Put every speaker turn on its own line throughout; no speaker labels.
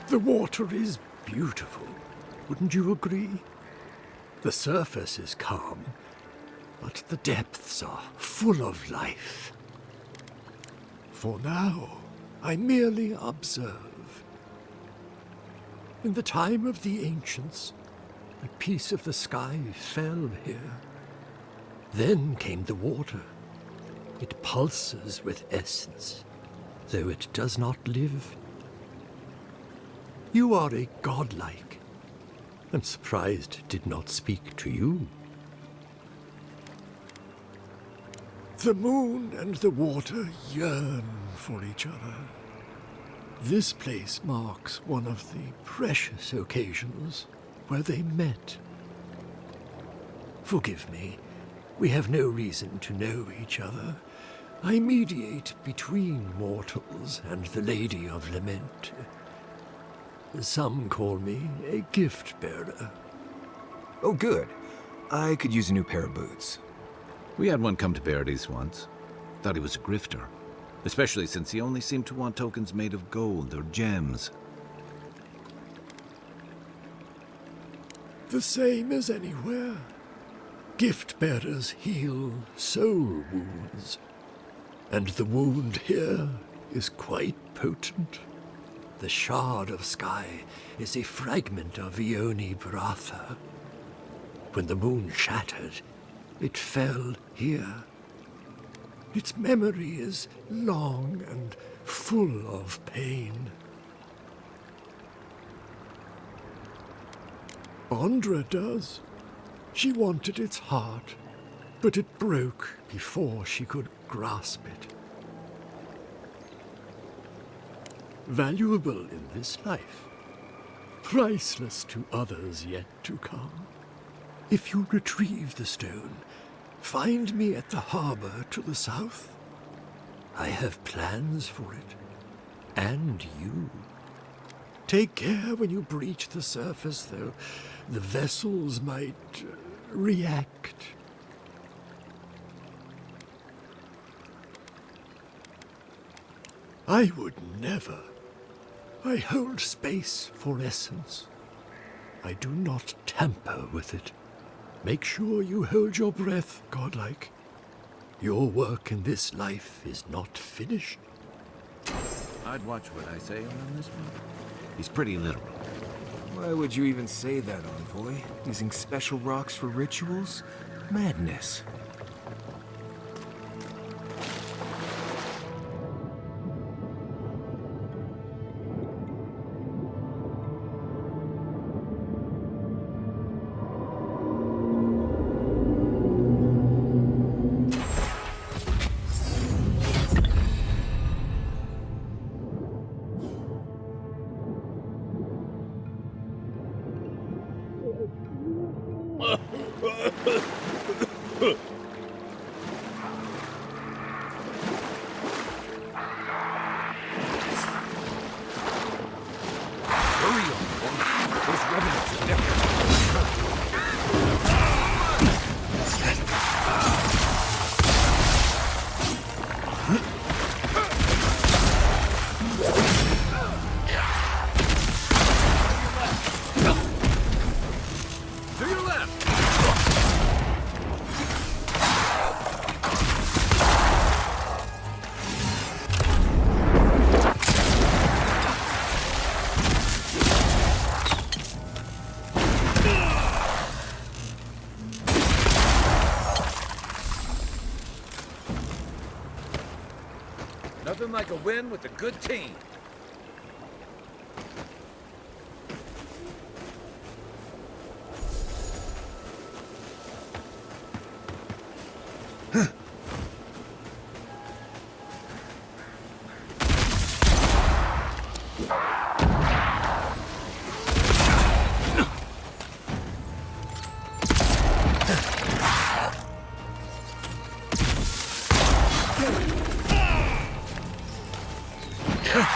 The water is beautiful, wouldn't you agree? The surface is calm, but the depths are full of life. For now, I merely observe. In the time of the ancients, a piece of the sky fell here. Then came the water. It pulses with essence, though it does not live. You are a godlike. I'm surprised it did not speak to you. The moon and the water yearn for each other. This place marks one of the precious occasions where they met. Forgive me, we have no reason to know each other. I mediate between mortals and the Lady of Lament. Some call me a Giftbearer.
Oh, good. I could use a new pair of boots.
We had one come to Paradise once. Thought he was a grifter. Especially since he only seemed to want tokens made of gold or gems.
The same as anywhere. Gift-bearers heal soul wounds. And the wound here is quite potent. The shard of sky is a fragment of Ioni Bratha. When the moon shattered, it fell here. Its memory is long and full of pain. Ondra does. She wanted its heart, but it broke before she could grasp it. Valuable in this life, priceless to others yet to come. If you retrieve the stone, find me at the harbor to the south. I have plans for it, and you. Take care when you breach the surface, though. The vessels might react. I would never. I hold space for essence. I do not tamper with it. Make sure you hold your breath, godlike. Your work in this life is not finished.
I'd watch what I say around this one. He's pretty literal.
Why would you even say that, Envoy? Using special rocks for rituals? Madness.
Nothing like a win with a good team.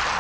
Huh.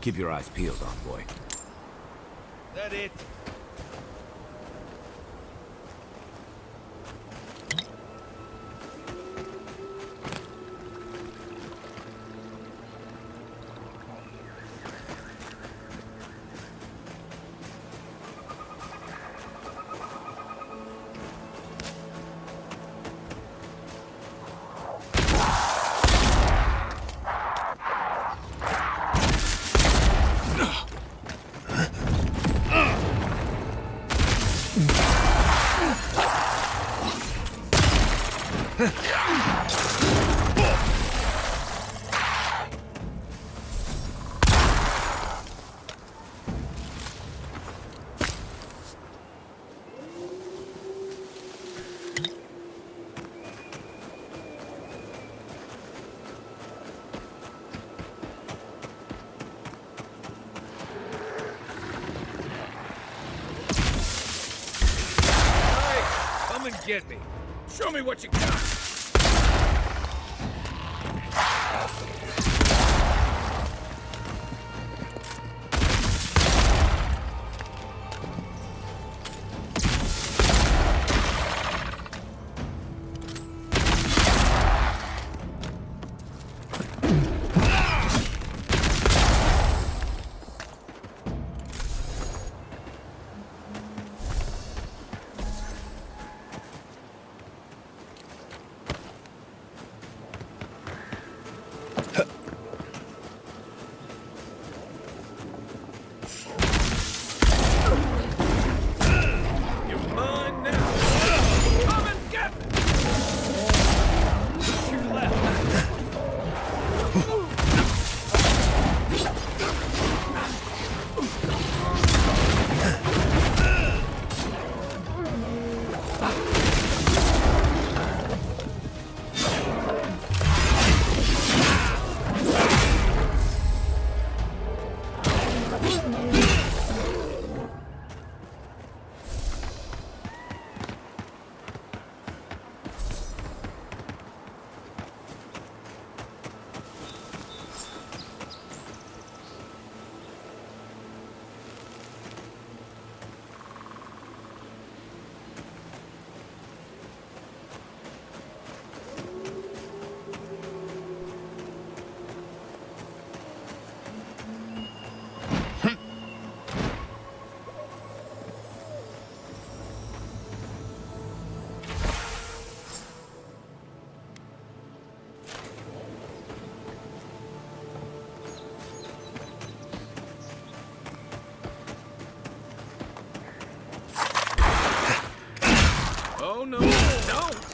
Keep your eyes peeled, envoy.
That it? Get me. Show me what you got. Oh no, don't!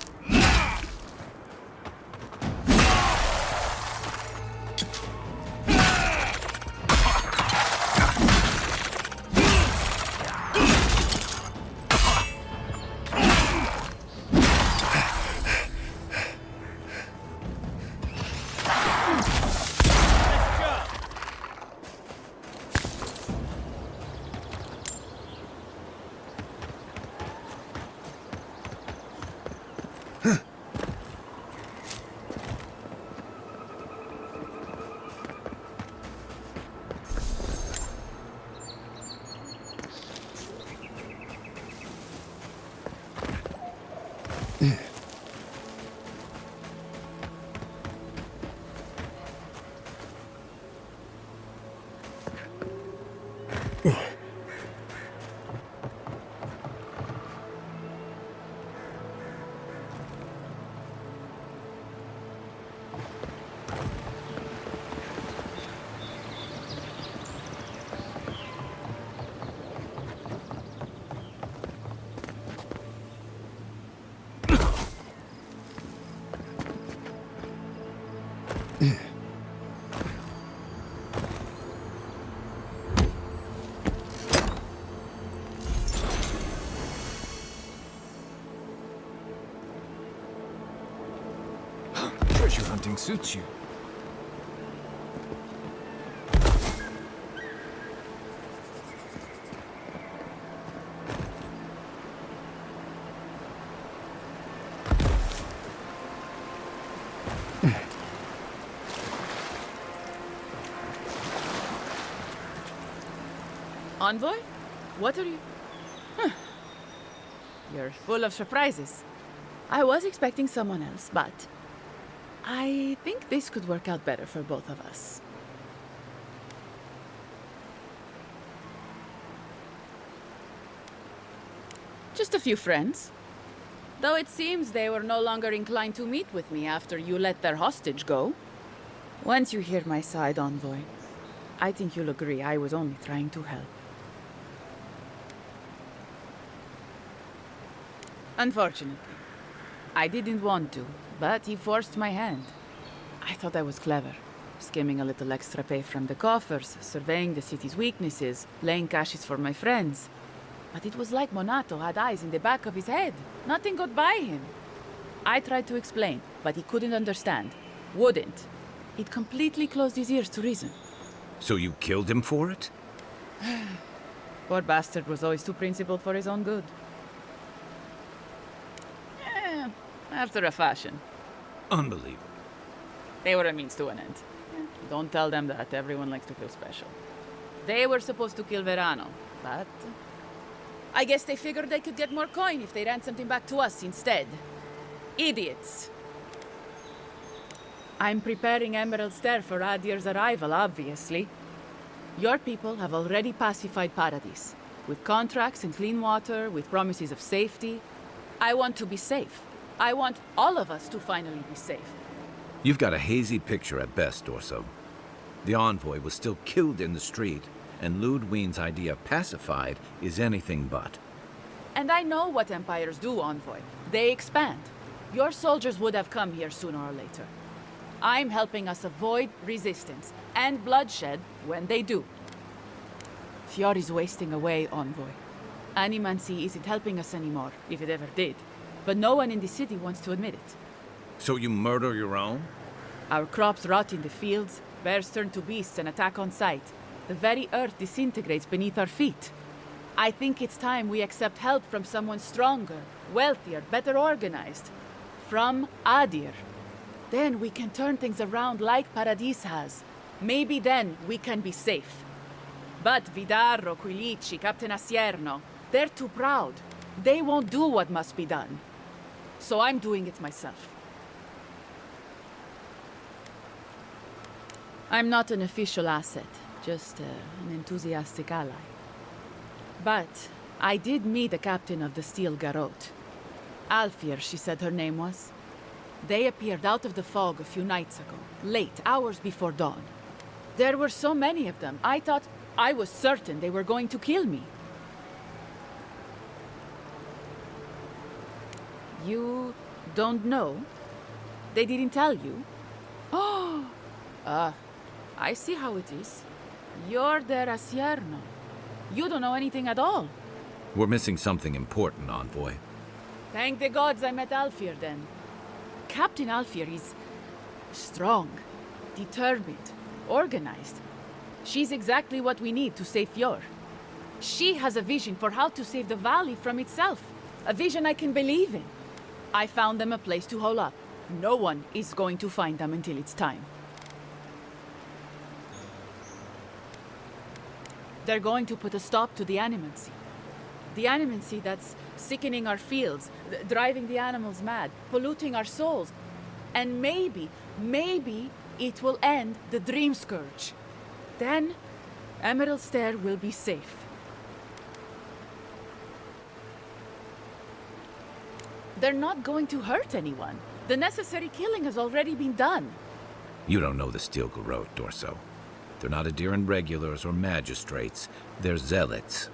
hunting suits you.
Envoy? What are you... Huh. You're full of surprises. I was expecting someone else, but... I think this could work out better for both of us. Just a few friends. Though it seems they were no longer inclined to meet with me after you let their hostage go. Once you hear my side, Envoy, I think you'll agree I was only trying to help. Unfortunately, I didn't want to, but he forced my hand. I thought I was clever, skimming a little extra pay from the coffers, surveying the city's weaknesses, laying caches for my friends. But it was like Monato had eyes in the back of his head. Nothing got by him. I tried to explain, but he couldn't understand. Wouldn't. He'd completely closed his ears to reason.
So you killed him for it?
Poor bastard was always too principled for his own good. After a fashion.
Unbelievable.
They were a means to an end. Don't tell them that. Everyone likes to feel special. They were supposed to kill Verano, but... I guess they figured they could get more coin if they ransomed him back to us instead. Idiots. I'm preparing Emerald Stair for Adir's arrival, obviously. Your people have already pacified Paradise. With contracts and clean water, with promises of safety. I want to be safe. I want all of us to finally be safe.
You've got a hazy picture at best, Dorso. The Envoy was still killed in the street, and Ludwine's idea of pacified is anything but.
And I know what empires do, Envoy. They expand. Your soldiers would have come here sooner or later. I'm helping us avoid resistance and bloodshed when they do. Fiori's wasting away, Envoy. Animancy isn't helping us anymore, if it ever did. But no one in the city wants to admit it.
So you murder your own?
Our crops rot in the fields, bears turn to beasts and attack on sight. The very earth disintegrates beneath our feet. I think it's time we accept help from someone stronger, wealthier, better organized. From Adir. Then we can turn things around like Paradis has. Maybe then we can be safe. But Vidarro, Quilici, Captain Acierno, they're too proud. They won't do what must be done. So I'm doing it myself. I'm not an official asset, just an enthusiastic ally. But I did meet the captain of the Steel Garote. Alfir, she said her name was. They appeared out of the fog a few nights ago, late, hours before dawn. There were so many of them, I was certain they were going to kill me. You don't know? They didn't tell you? Oh! I see how it is. You're their Acierno. You don't know anything at all.
We're missing something important, Envoy.
Thank the gods I met Alfir then. Captain Alfir is strong, determined, organized. She's exactly what we need to save Fior. She has a vision for how to save the valley from itself. A vision I can believe in. I found them a place to hole up. No one is going to find them until it's time. They're going to put a stop to the Animancy. The Animancy that's sickening our fields, driving the animals mad, polluting our souls. And maybe it will end the Dream Scourge. Then, Emerald Stair will be safe. They're not going to hurt anyone. The necessary killing has already been done.
You don't know the Steel Garote, Dorso. They're not Adiran regulars or magistrates. They're zealots.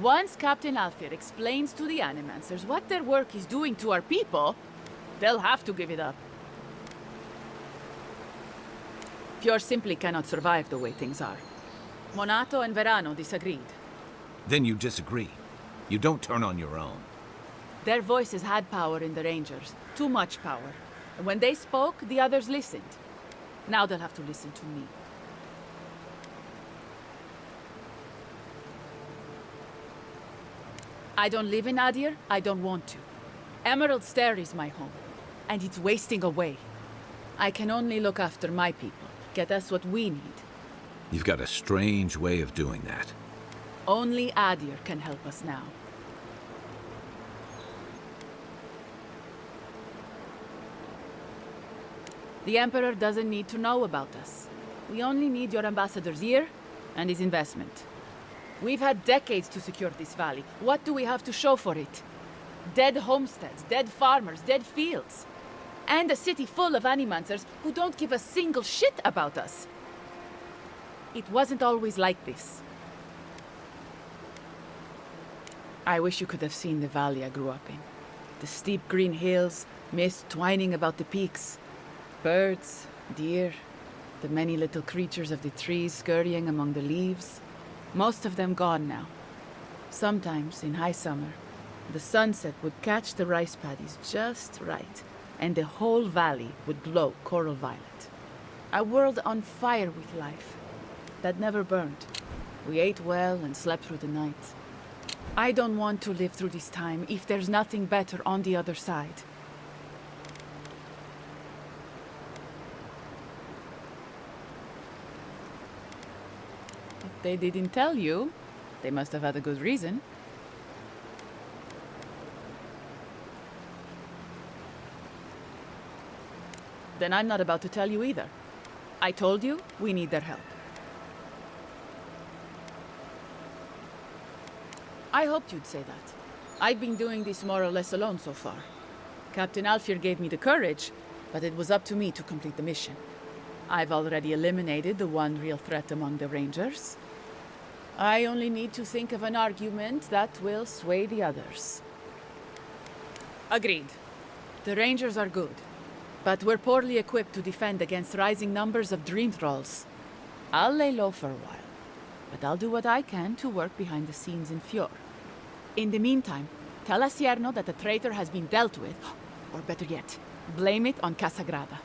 Once Captain Alfir explains to the Animancers what their work is doing to our people, they'll have to give it up. Fior simply cannot survive the way things are. Monato and Verano disagreed.
Then you disagree. You don't turn on your own.
Their voices had power in the Rangers. Too much power. When they spoke, the others listened. Now they'll have to listen to me. I don't live in Adir. I don't want to. Emerald Stair is my home, and it's wasting away. I can only look after my people, get us what we need.
You've got a strange way of doing that.
Only Adir can help us now. The Emperor doesn't need to know about us. We only need your ambassador's ear and his investment. We've had decades to secure this valley. What do we have to show for it? Dead homesteads, dead farmers, dead fields. And a city full of animancers who don't give a single shit about us. It wasn't always like this. I wish you could have seen the valley I grew up in. The steep green hills, mist twining about the peaks. Birds, deer, the many little creatures of the trees scurrying among the leaves. Most of them gone now. Sometimes, in high summer, the sunset would catch the rice paddies just right, and the whole valley would glow coral violet. A world on fire with life that never burned. We ate well and slept through the night. I don't want to live through this time if there's nothing better on the other side. If they didn't tell you, they must have had a good reason. Then I'm not about to tell you either. I told you, we need their help. I hoped you'd say that. I've been doing this more or less alone so far. Captain Alfir gave me the courage, but it was up to me to complete the mission. I've already eliminated the one real threat among the Rangers. I only need to think of an argument that will sway the others. Agreed. The Rangers are good, but we're poorly equipped to defend against rising numbers of Dream Thralls. I'll lay low for a while, but I'll do what I can to work behind the scenes in Fjord. In the meantime, tell Acierno that the traitor has been dealt with, or better yet, blame it on Casagrada.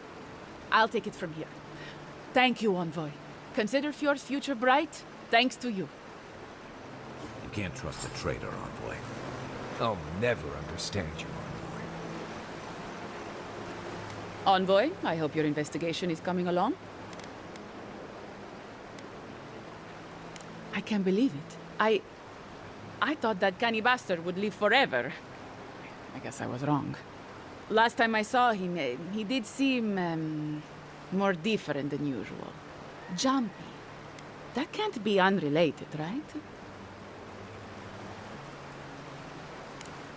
I'll take it from here. Thank you, Envoy. Consider Fjord's future bright, thanks to you.
You can't trust a traitor, Envoy.
I'll never understand you, Envoy.
Envoy, I hope your investigation is coming along. I can't believe it. I thought that canny bastard would live forever. I guess I was wrong. Last time I saw him, he did seem, more different than usual. Jumpy. That can't be unrelated, right?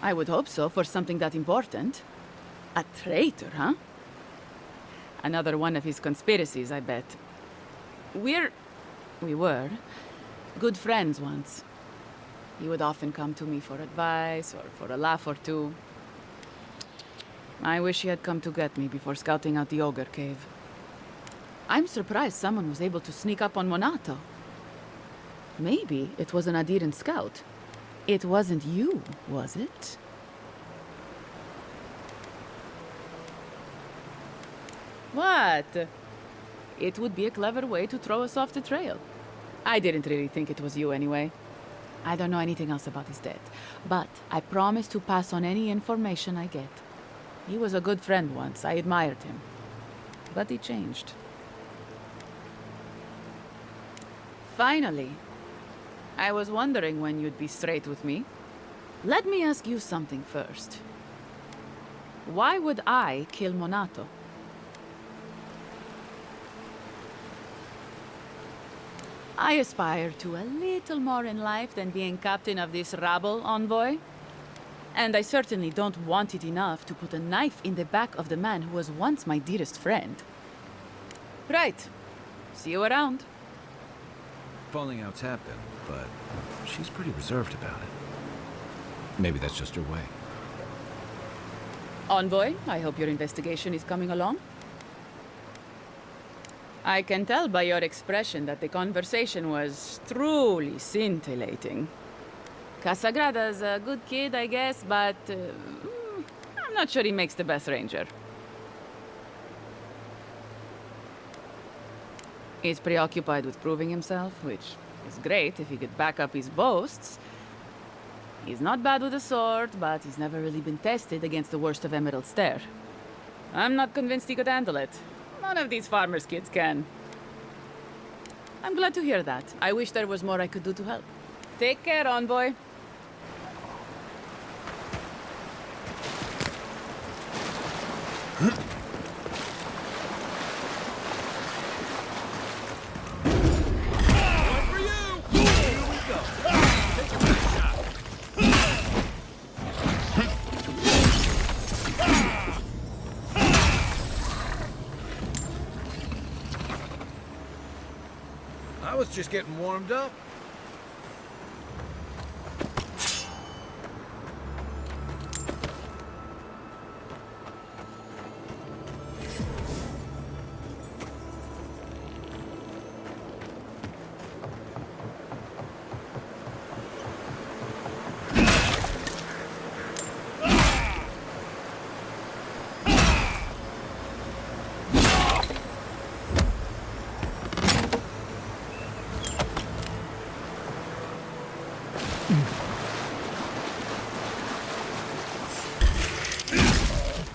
I would hope so, for something that important. A traitor, huh? Another one of his conspiracies, I bet. We were good friends once. He would often come to me for advice or for a laugh or two. I wish he had come to get me before scouting out the ogre cave. I'm surprised someone was able to sneak up on Monato. Maybe it was an Adiran scout. It wasn't you, was it? What? It would be a clever way to throw us off the trail. I didn't really think it was you anyway. I don't know anything else about his death, but I promise to pass on any information I get. He was a good friend once. I admired him. But he changed. Finally. I was wondering when you'd be straight with me. Let me ask you something first. Why would I kill Monato? I aspire to a little more in life than being captain of this rabble, Envoy. And I certainly don't want it enough to put a knife in the back of the man who was once my dearest friend. Right. See you around.
Falling outs happen, but she's pretty reserved about it. Maybe that's just her way.
Envoy, I hope your investigation is coming along. I can tell by your expression that the conversation was truly scintillating. Casagrada's a good kid, I guess, but I'm not sure he makes the best ranger. He's preoccupied with proving himself, which is great if he could back up his boasts. He's not bad with a sword, but he's never really been tested against the worst of Emerald Stair. I'm not convinced he could handle it. None of these farmers' kids can. I'm glad to hear that. I wish there was more I could do to help. Take care, Envoy.
I was just getting warmed up.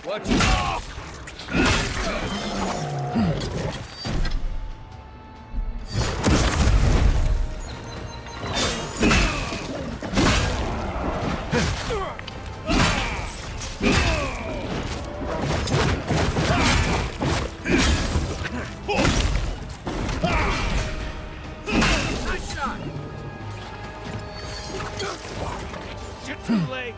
Watch it. Nice shot. You're too late.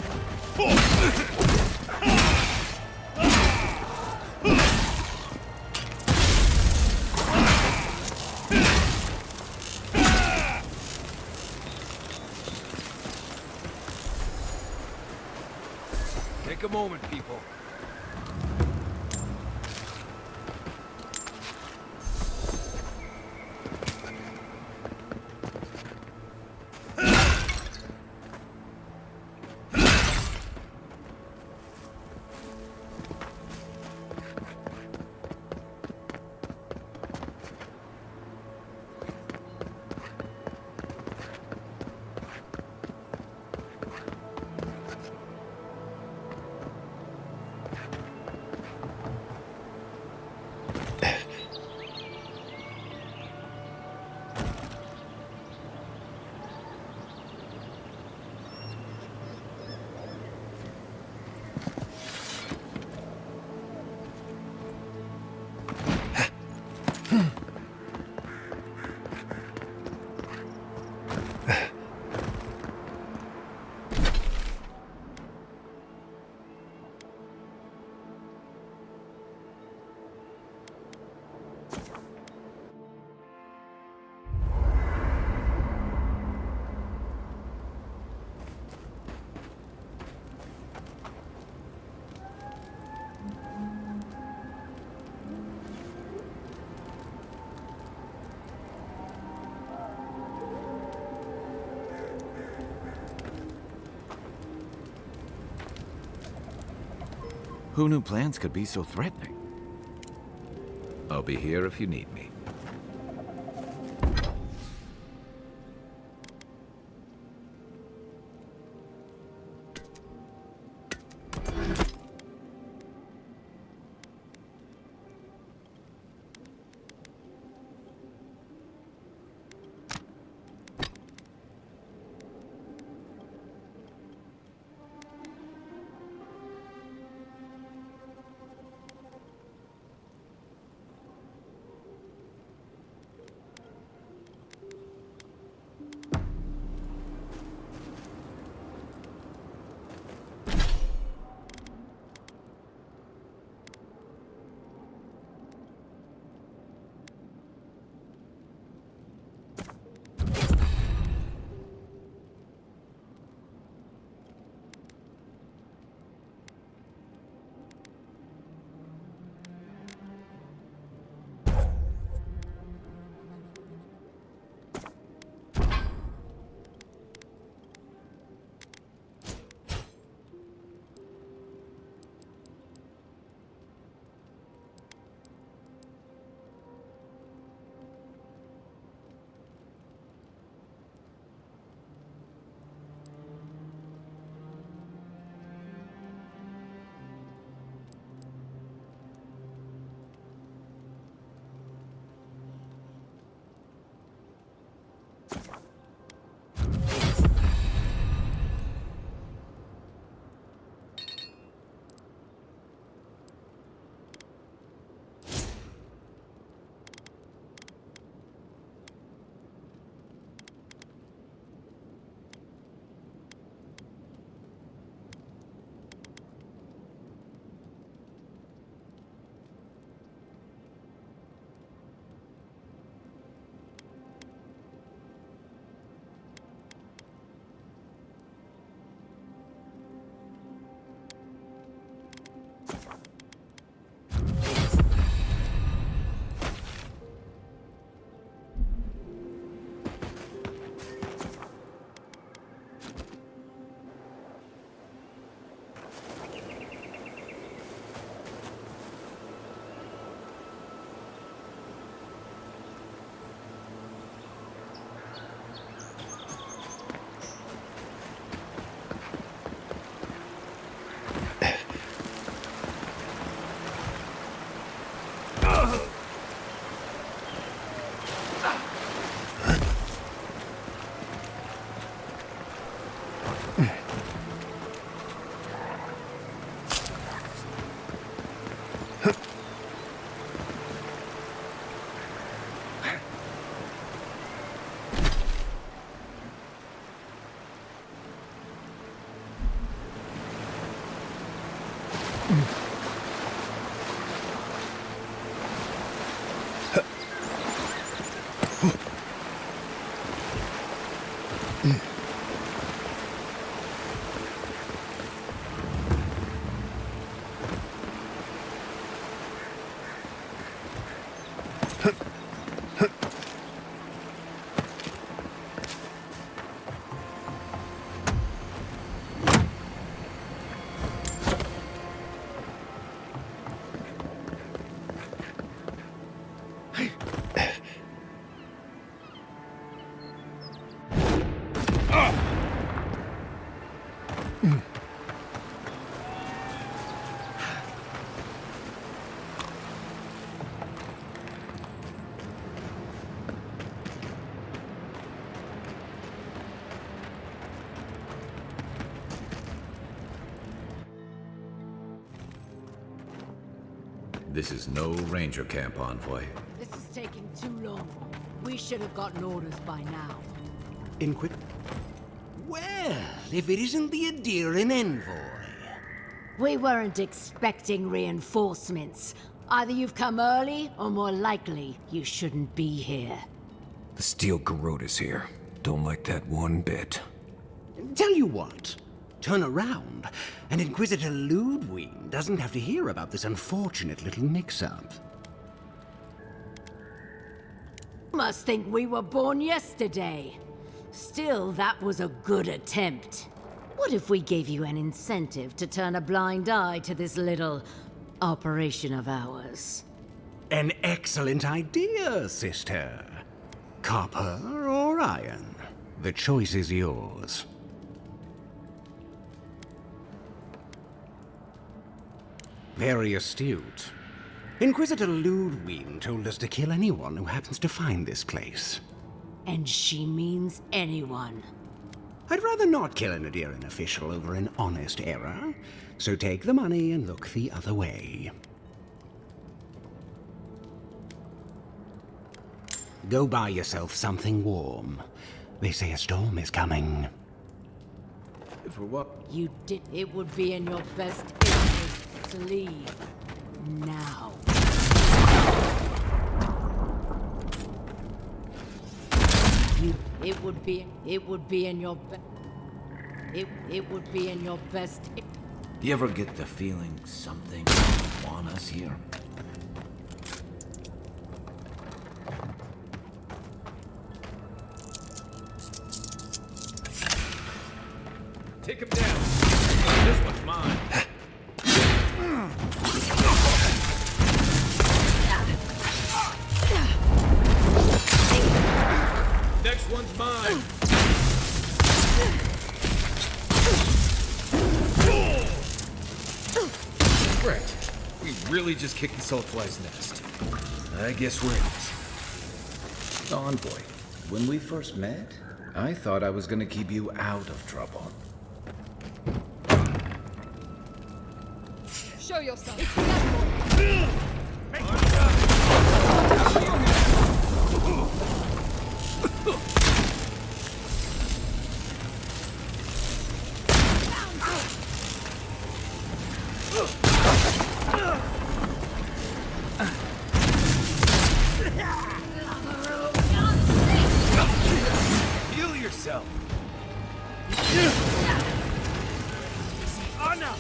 Take a moment, people.
Who knew plants could be so threatening? I'll be here if you need me. This is no ranger camp, Envoy.
This is taking too long. We should have gotten orders by now.
Well, if it isn't the Adieran envoy.
We weren't expecting reinforcements. Either you've come early, or more likely, you shouldn't be here.
The Steel Garote is here. Don't like that one bit.
Tell you what, turn around, and Inquisitor Ludwig doesn't have to hear about this unfortunate little mix-up.
Must think we were born yesterday. Still, that was a good attempt. What if we gave you an incentive to turn a blind eye to this little operation of ours?
An excellent idea, sister. Copper or iron? The choice is yours. Very astute. Inquisitor Ludwig told us to kill anyone who happens to find this place.
And she means anyone.
I'd rather not kill an Adieran official over an honest error, so take the money and look the other way. Go buy yourself something warm. They say a storm is coming.
For what?
You did. It would be in your best interest to leave. Now. It would be in your best.
Do you ever get the feeling something on us here?
Take him down. This one's mine. Next one's mine. Right. We really just kicked the Soulfly's nest. I guess we're in.
Envoy, when we first met, I thought I was gonna keep you out of trouble.
Show yourself.
Heal yourself. Oh no!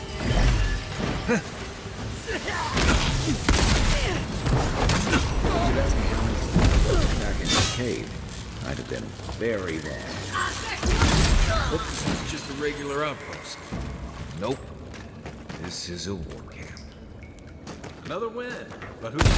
Back in the cave, I'd have been very wrong.
Hope this is just a regular outpost. Nope. This is a war camp. Another win, but who's...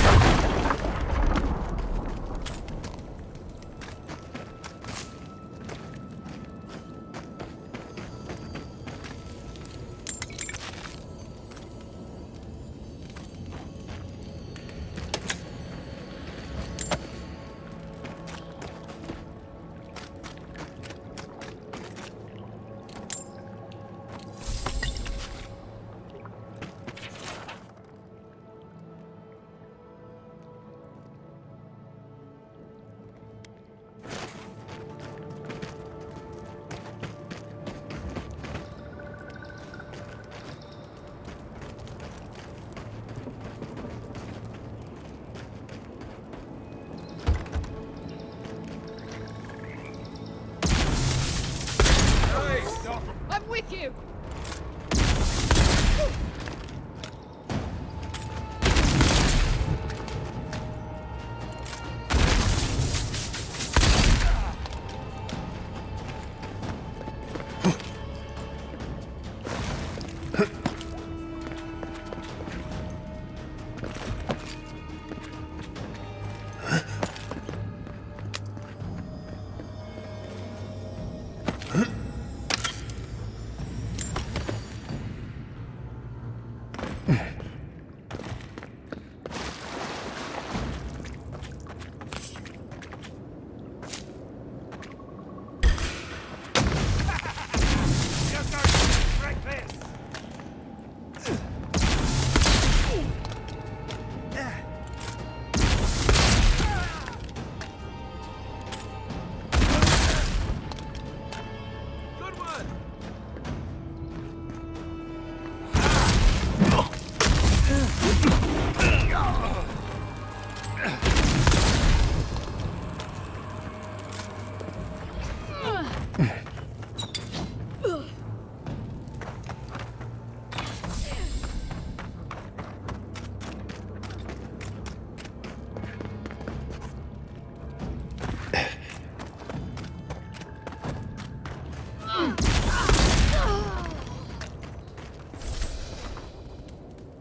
I'm with you!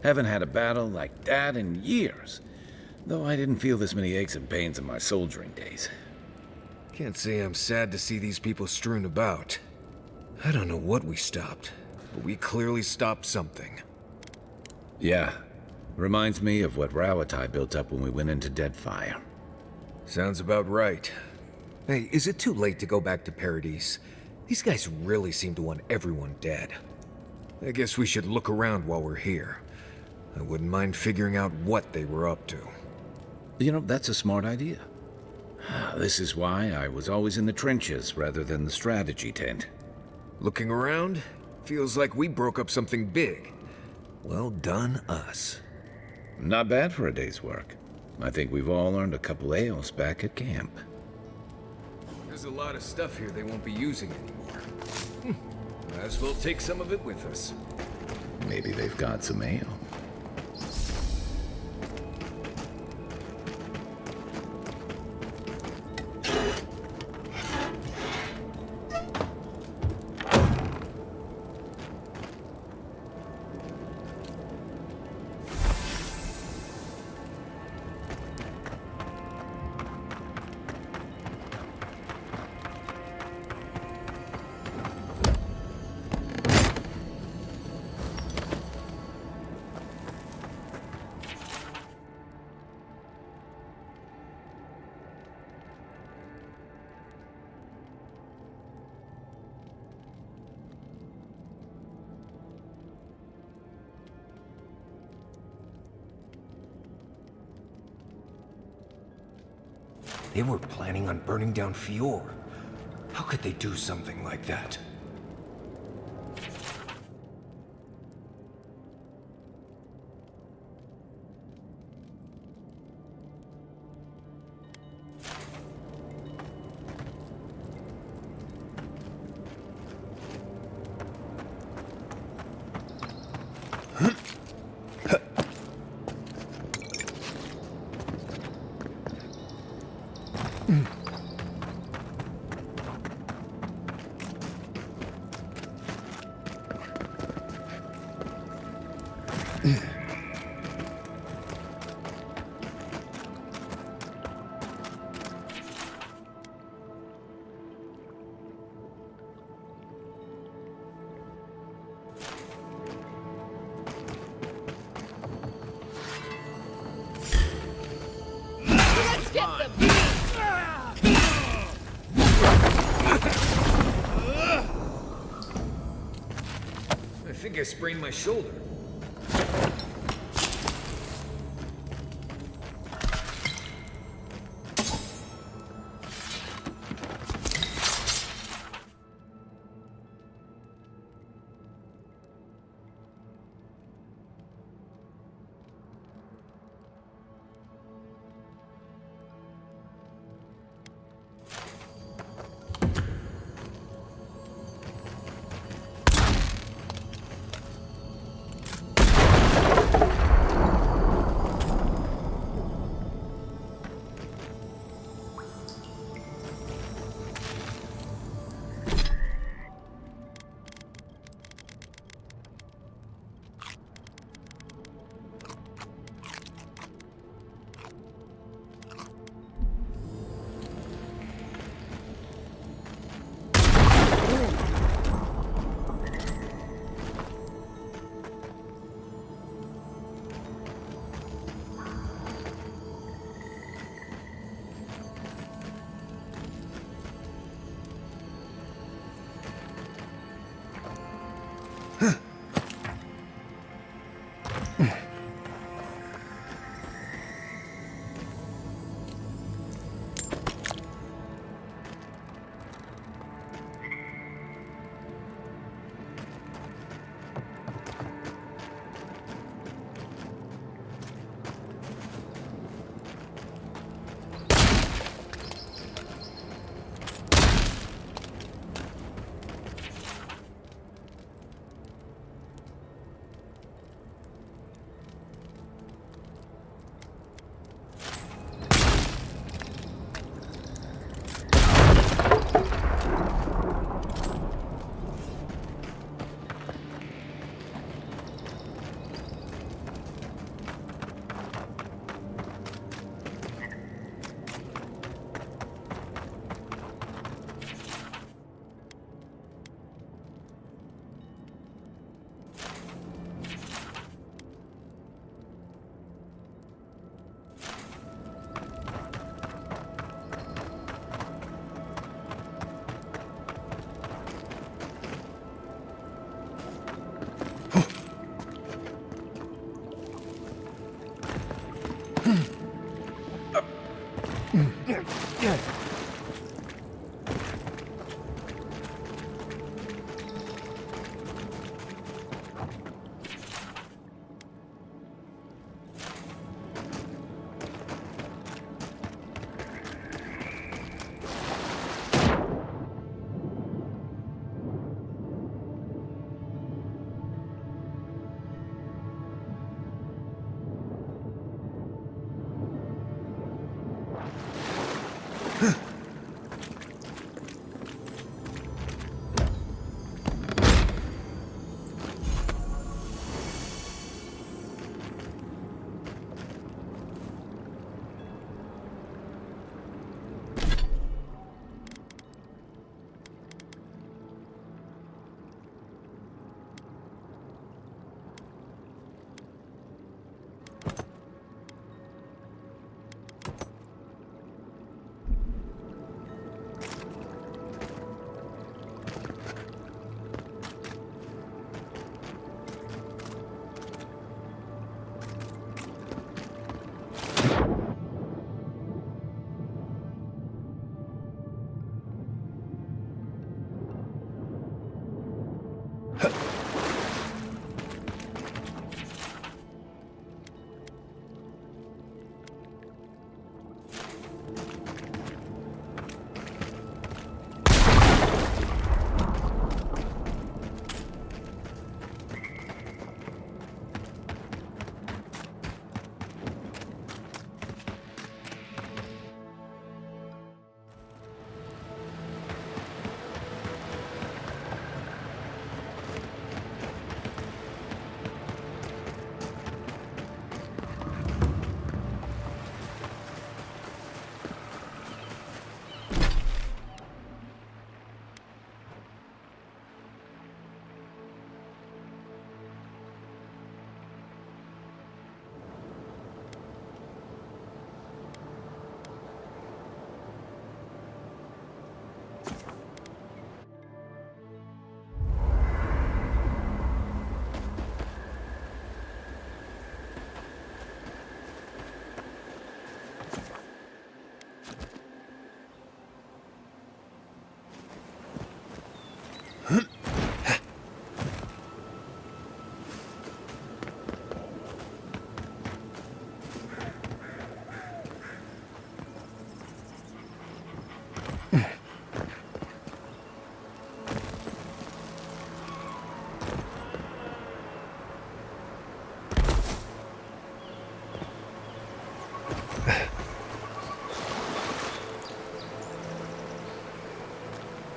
Haven't had a battle like that in years. Though I didn't feel this many aches and pains in my soldiering days.
Can't say I'm sad to see these people strewn about. I don't know what we stopped, but we clearly stopped something.
Yeah. Reminds me of what Rawatai built up when we went into Deadfire.
Sounds about right. Hey, is it too late to go back to Paradise? These guys really seem to want everyone dead. I guess we should look around while we're here. I wouldn't mind figuring out what they were up to.
You know, that's a smart idea. This is why I was always in the trenches rather than the strategy tent.
Looking around, feels like we broke up something big. Well done, us.
Not bad for a day's work. I think we've all earned a couple ales back at camp.
There's a lot of stuff here they won't be using anymore. Might as well take some of it with us.
Maybe they've got some ale.
They were planning on burning down Fior. How could they do something like that? I think I sprained my shoulder.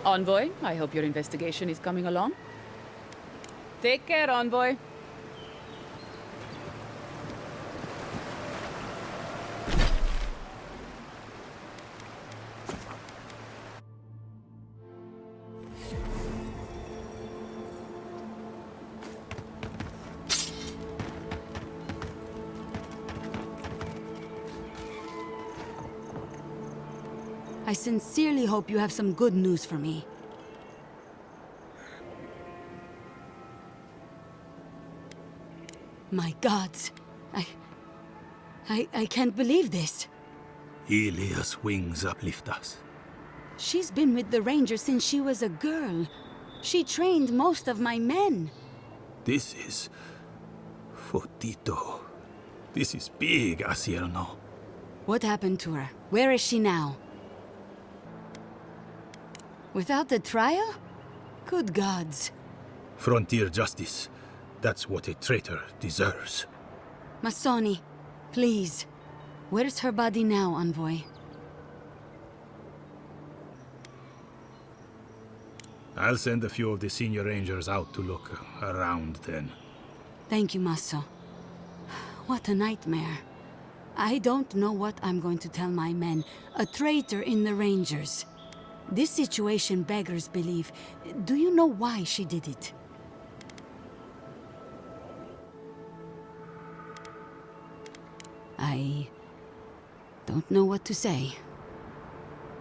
Envoy, I hope your investigation is coming along. Take care, Envoy.
I sincerely hope you have some good news for me. My gods. I can't believe this.
Ilia's wings uplift us.
She's been with the Rangers since she was a girl. She trained most of my men.
This is... Fotito. This is big, Acierno.
What happened to her? Where is she now? Without the trial? Good gods.
Frontier justice. That's what a traitor deserves.
Masoni, please. Where's her body now, Envoy?
I'll send a few of the senior rangers out to look around then.
Thank you, Maso. What a nightmare. I don't know what I'm going to tell my men. A traitor in the Rangers. This situation beggars belief. Do you know why she did it? I don't know what to say.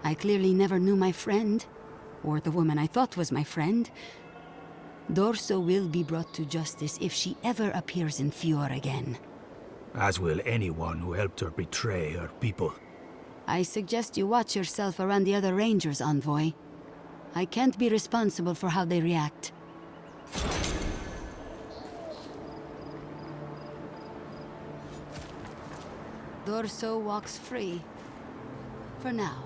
I clearly never knew my friend, or the woman I thought was my friend. Dorso will be brought to justice if she ever appears in Fior again.
As will anyone who helped her betray her people.
I suggest you watch yourself around the other Rangers, Envoy. I can't be responsible for how they react. Dorso walks free. For now.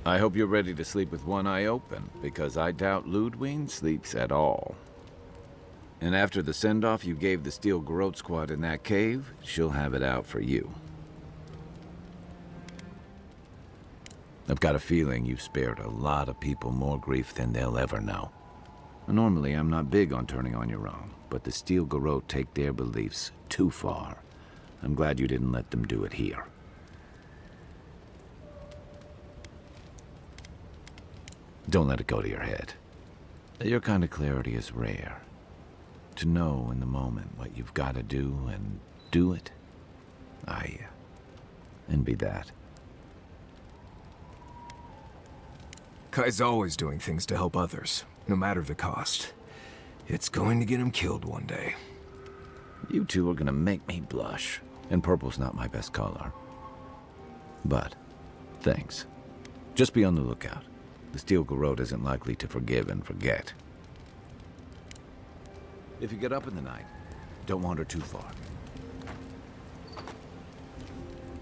I hope you're ready to sleep with one eye open, because I doubt Ludwig sleeps at all. And after the send-off you gave the Steel Garote squad in that cave, she'll have it out for you. I've got a feeling you've spared a lot of people more grief than they'll ever know. Normally, I'm not big on turning on your own, but the Steel Garote take their beliefs too far. I'm glad you didn't let them do it here. Don't let it go to your head. Your kind of clarity is rare. To know in the moment what you've got to do and do it. I envy that.
Kai's always doing things to help others, no matter the cost. It's going to get him killed one day.
You two are gonna make me blush, and purple's not my best color. But, thanks. Just be on the lookout. The Steel Garote isn't likely to forgive and forget. If you get up in the night, don't wander too far.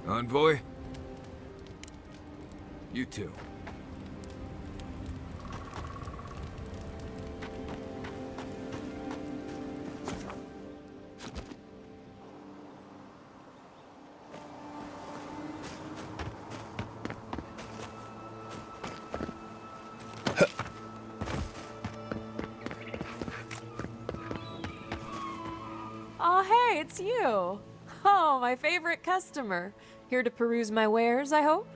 Envoy? You too.
Oh, hey, it's you. Oh, my favorite customer. Here to peruse my wares, I hope?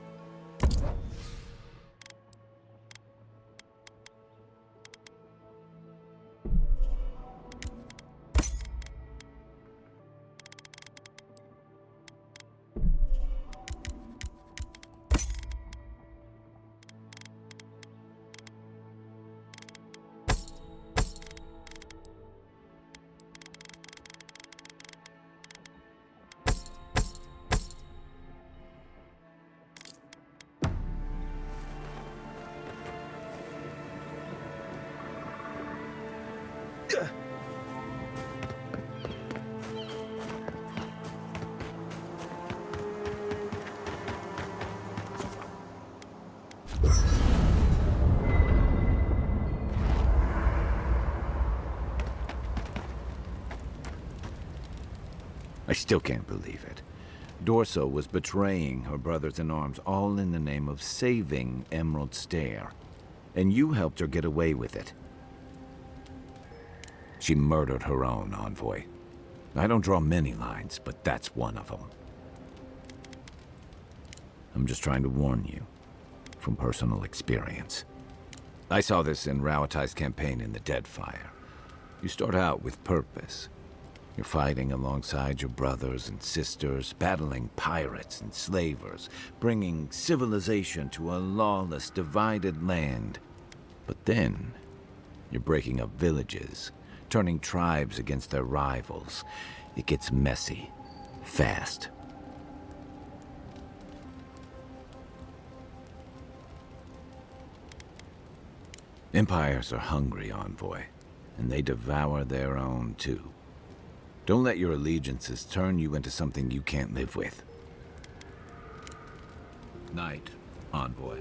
I still can't believe it. Dorso was betraying her brothers-in-arms, all in the name of saving Emerald Stair. And you helped her get away with it. She murdered her own envoy. I don't draw many lines, but that's one of them. I'm just trying to warn you, from personal experience. I saw this in Rauatai's campaign in the Deadfire. You start out with purpose. You're fighting alongside your brothers and sisters, battling pirates and slavers, bringing civilization to a lawless, divided land. But then, you're breaking up villages, turning tribes against their rivals. It gets messy, fast. Empires are hungry, Envoy, and they devour their own, too. Don't let your allegiances turn you into something you can't live with. Night, Envoy.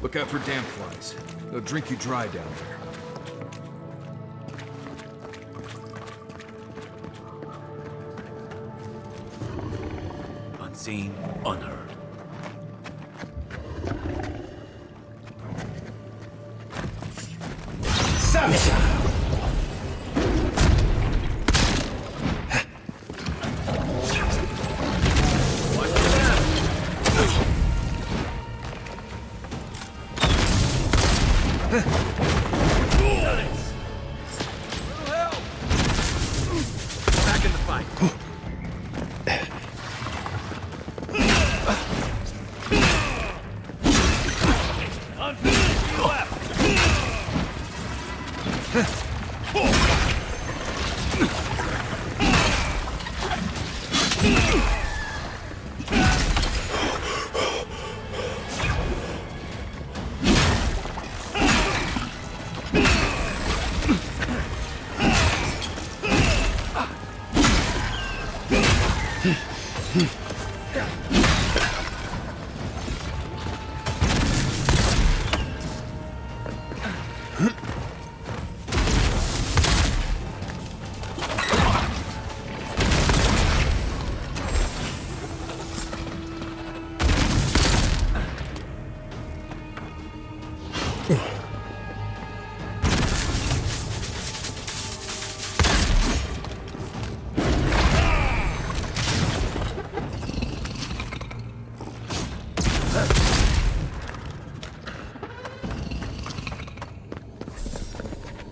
Look out for damp flies. They'll drink you dry down there.
Unseen, unheard.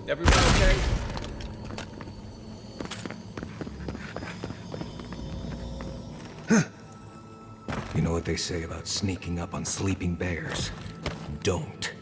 Everyone okay?
You know what they say about sneaking up on sleeping bears? Don't.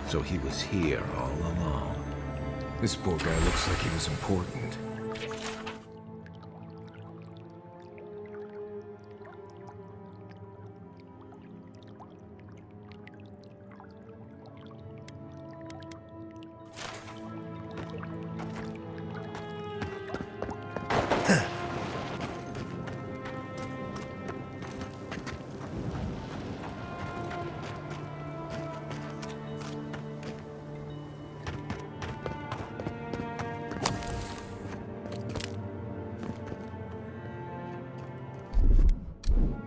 So he was here all along.
This poor guy looks like he was important.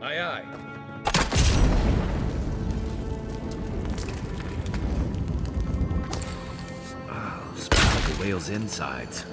Aye, aye.
Oh, smells like a whale's insides.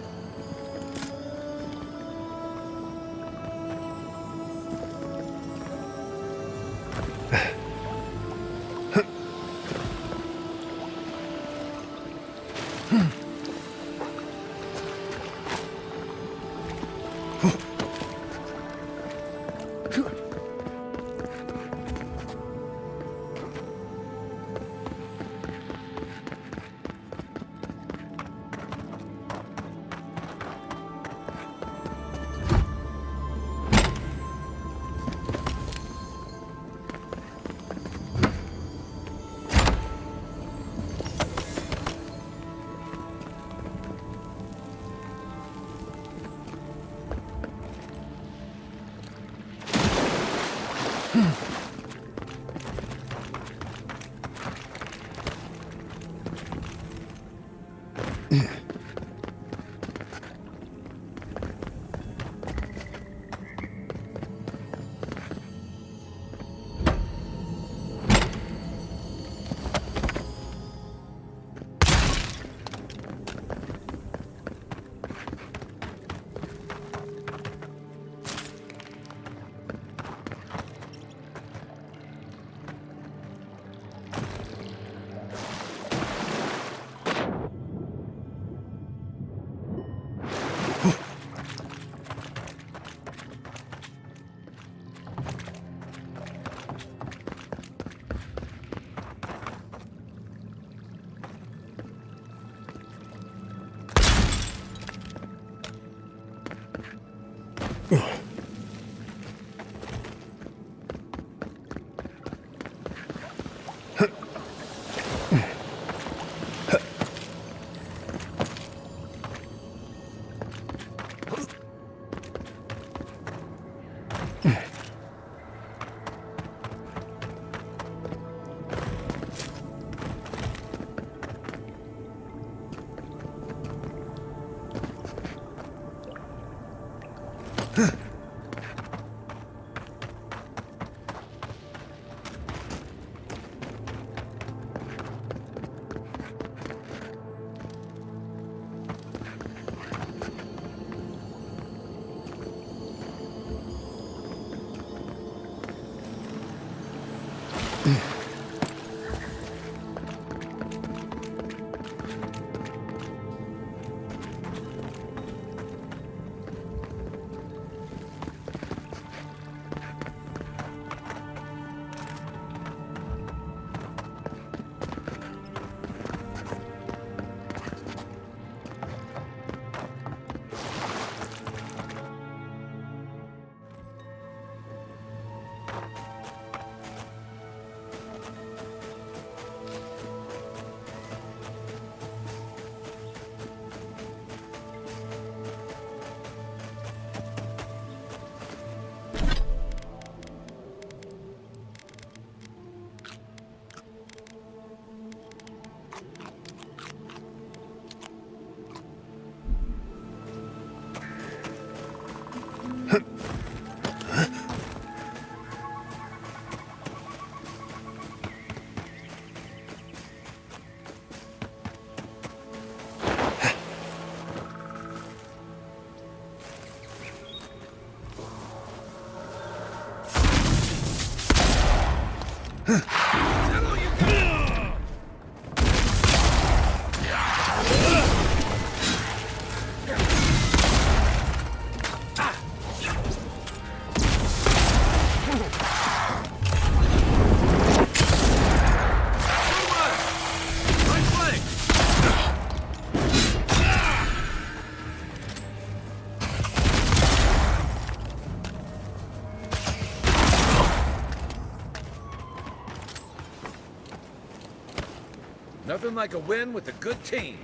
Nothing like a win with a good team.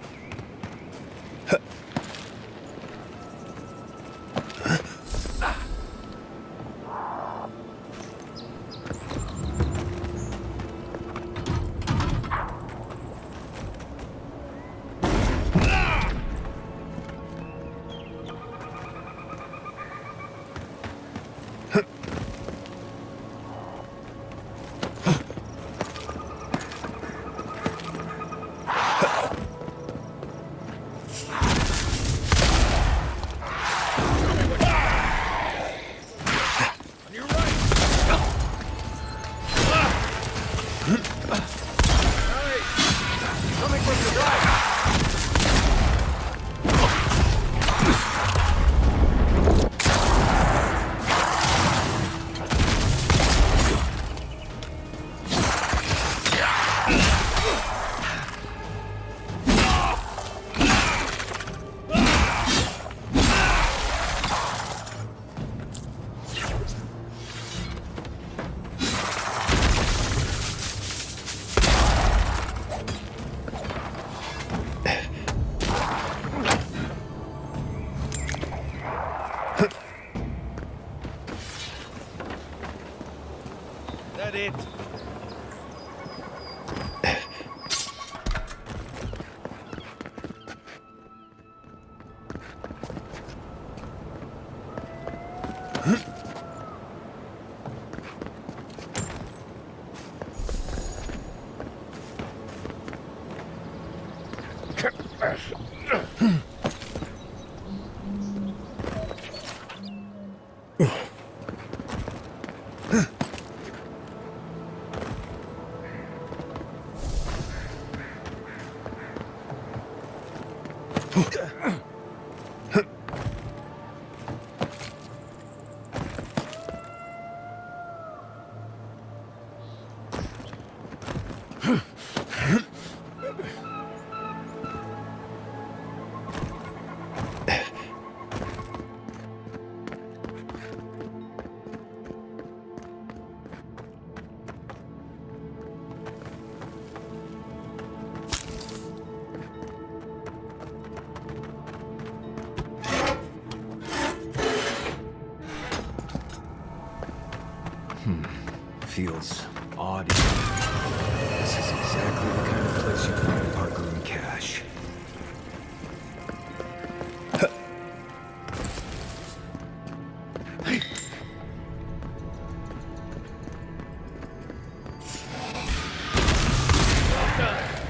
Feels odd. This is exactly the kind of place you'd find Pargrun cash.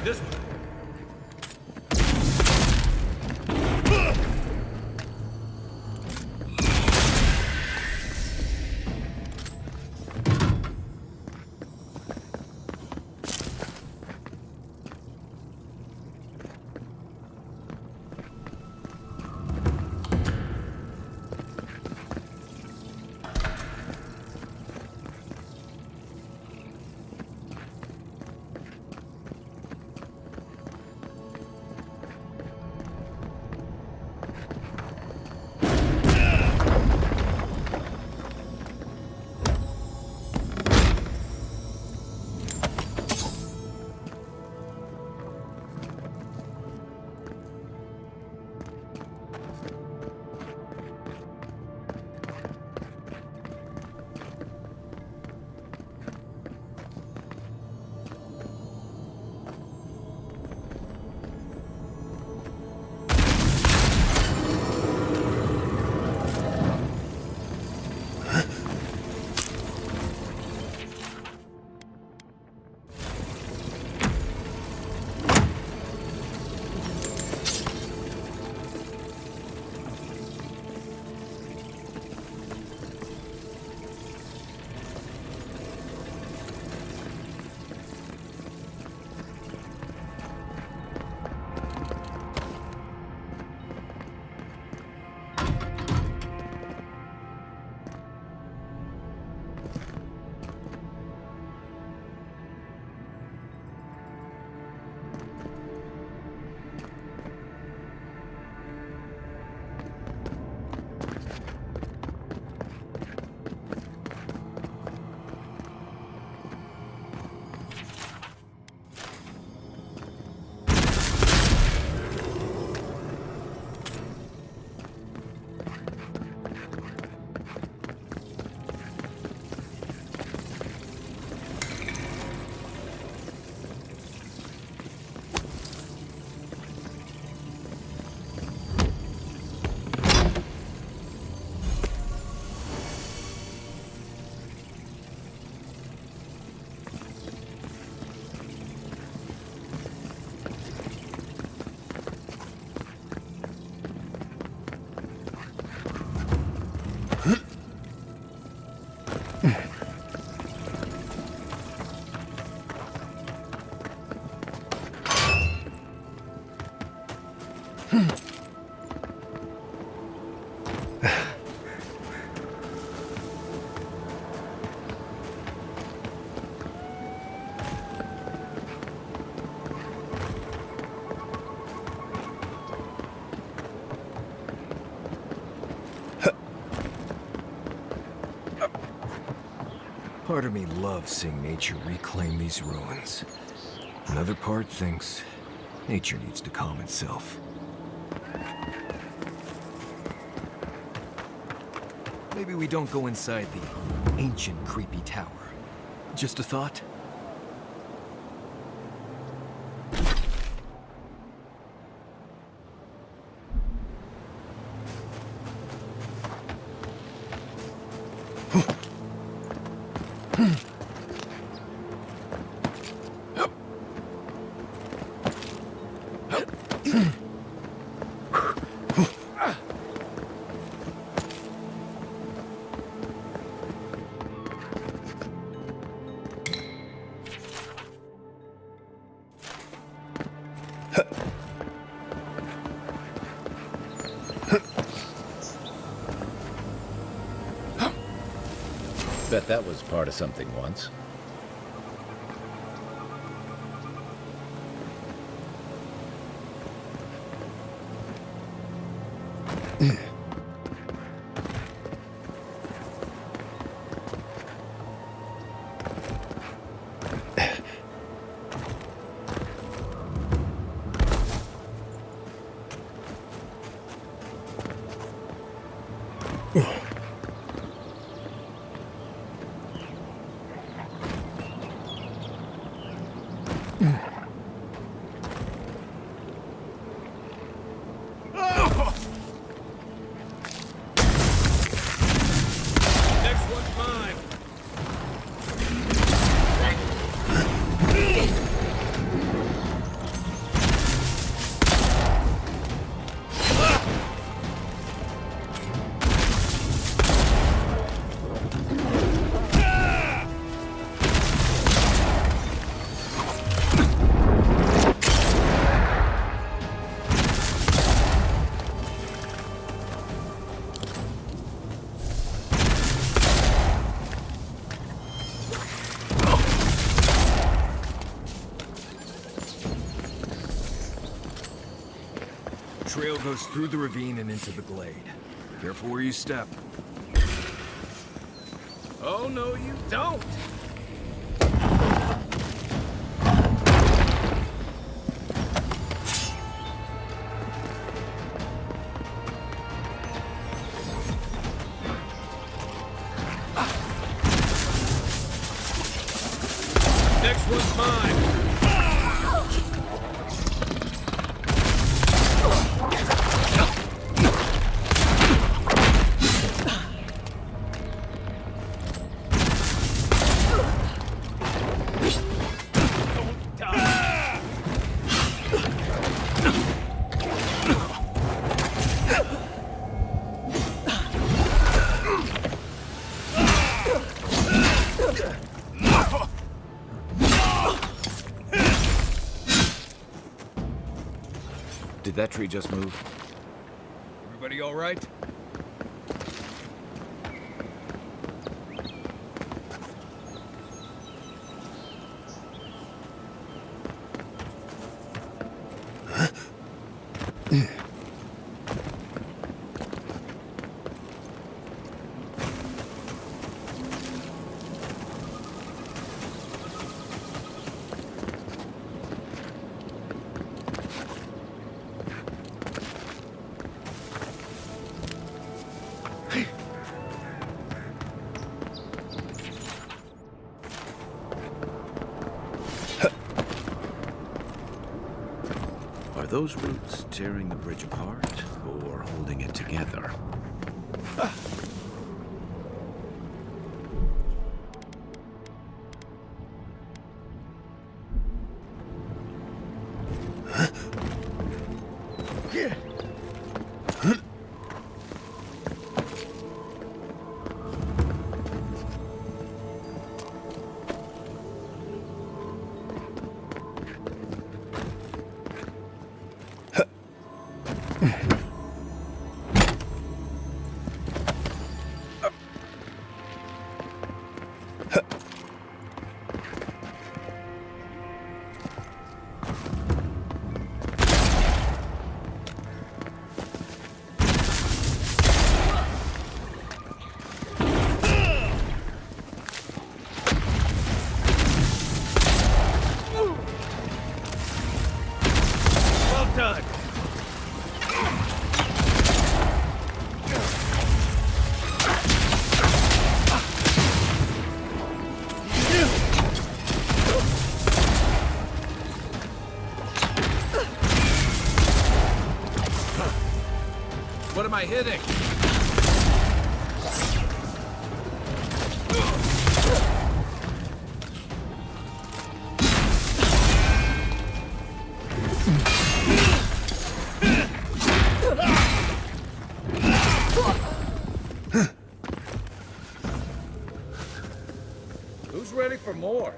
This one.
Part of me loves seeing nature reclaim these ruins. Another part thinks nature needs to calm itself. Maybe we don't go inside the ancient, creepy tower. Just a thought?
Bet that was part of something once.
Trail goes through the ravine and into the glade. Careful where you step.
Oh, no, you don't! Next one's mine!
Did that tree just move?
Everybody all right?
Are those roots tearing the bridge apart, or holding it together?
Try hitting. Who's ready for more?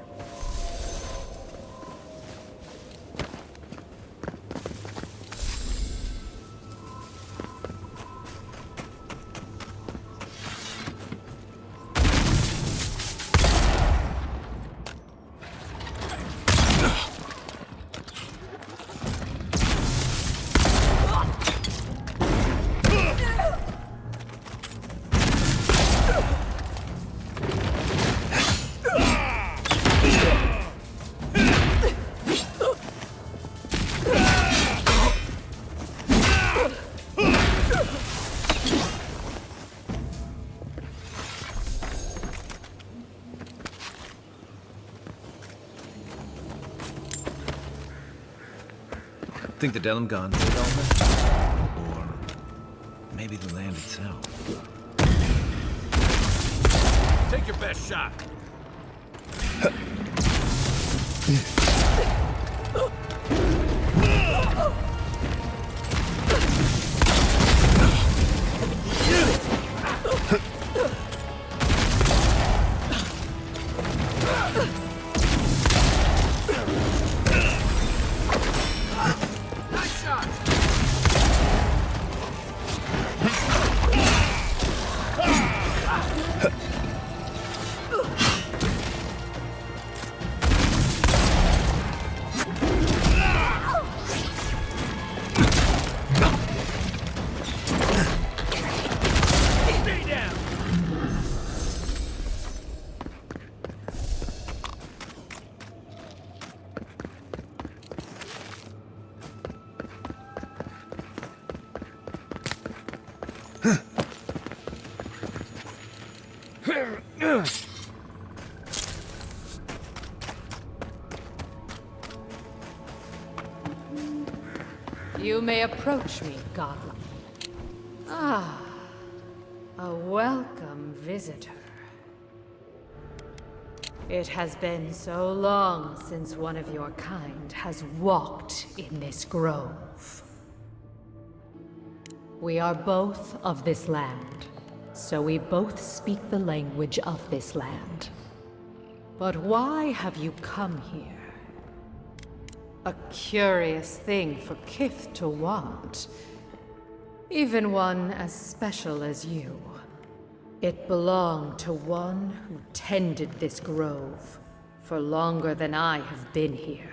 Think the Delum gone development? Or maybe the land itself? Take your best shot.
You may approach me, Godlike. Ah, a welcome visitor. It has been so long since one of your kind has walked in this grove. We are both of this land, so we both speak the language of this land. But why have you come here? A curious thing for Kith to want. Even one as special as you. It belonged to one who tended this grove for longer than I have been here.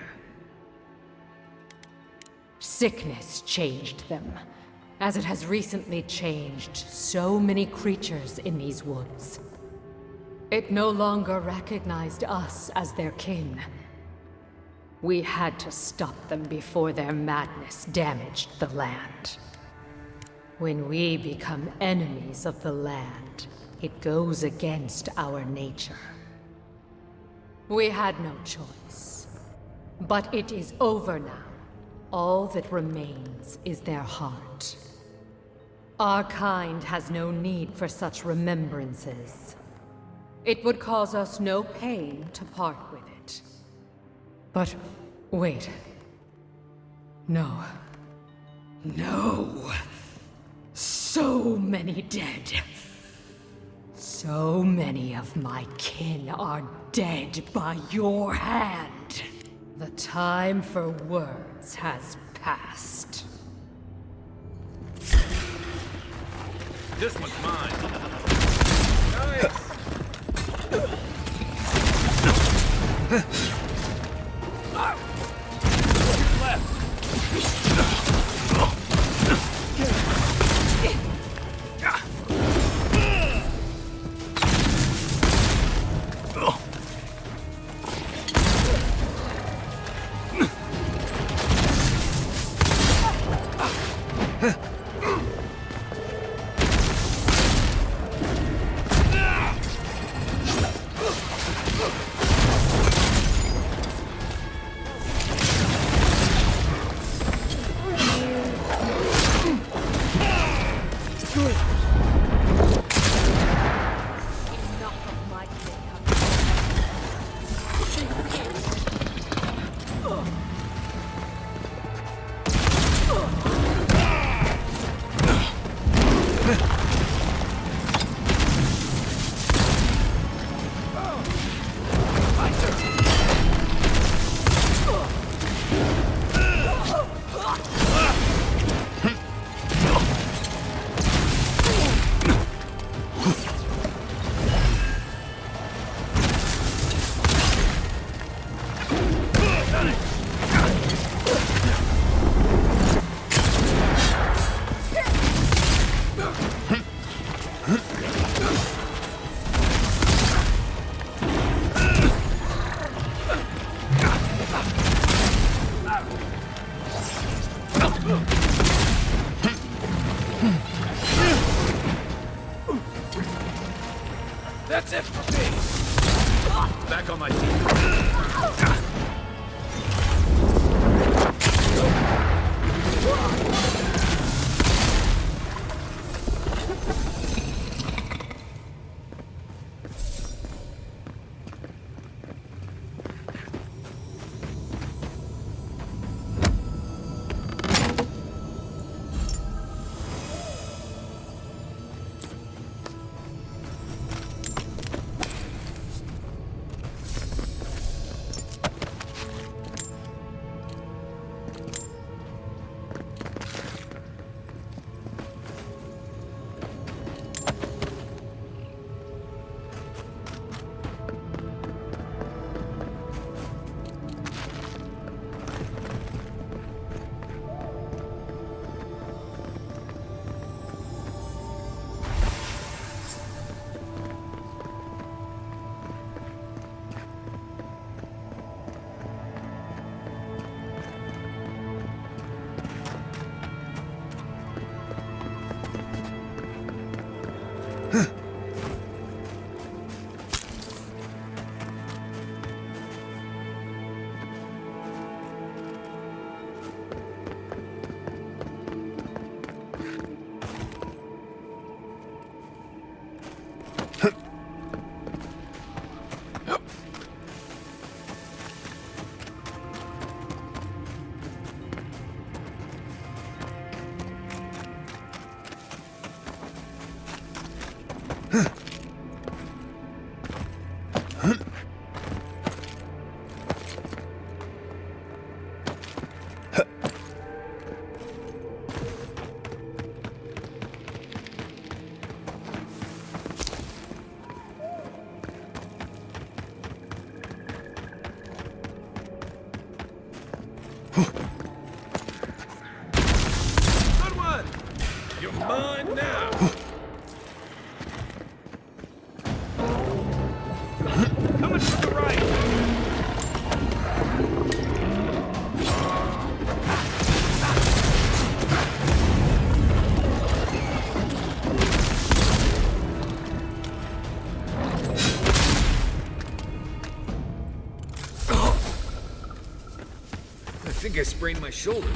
Sickness changed them, as it has recently changed so many creatures in these woods. It no longer recognized us as their kin. We had to stop them before their madness damaged the land. When we become enemies of the land, it goes against our nature. We had no choice. But it is over now. All that remains is their heart. Our kind has no need for such remembrances. It would cause us no pain to part with it. But wait. No. No. So many dead. So many of my kin are dead by your hand. The time for words has passed.
This one's mine. Nice. back on my feet. Good one! You're mine now! Coming from the right!
I think I sprained my shoulder.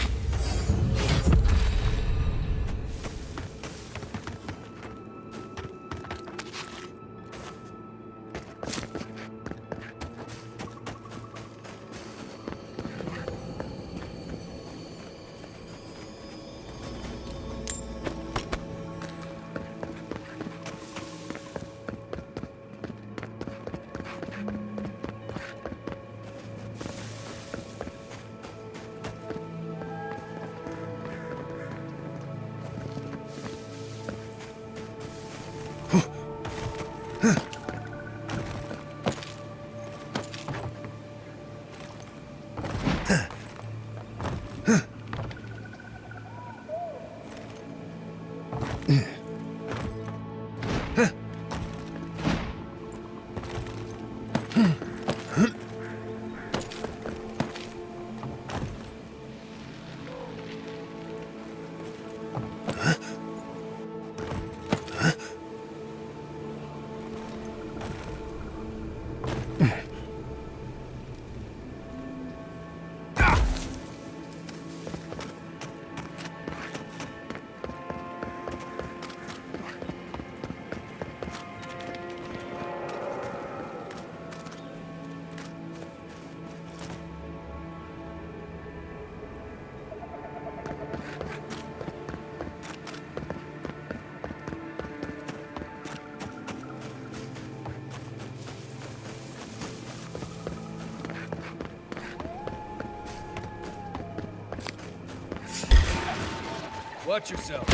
Watch yourself.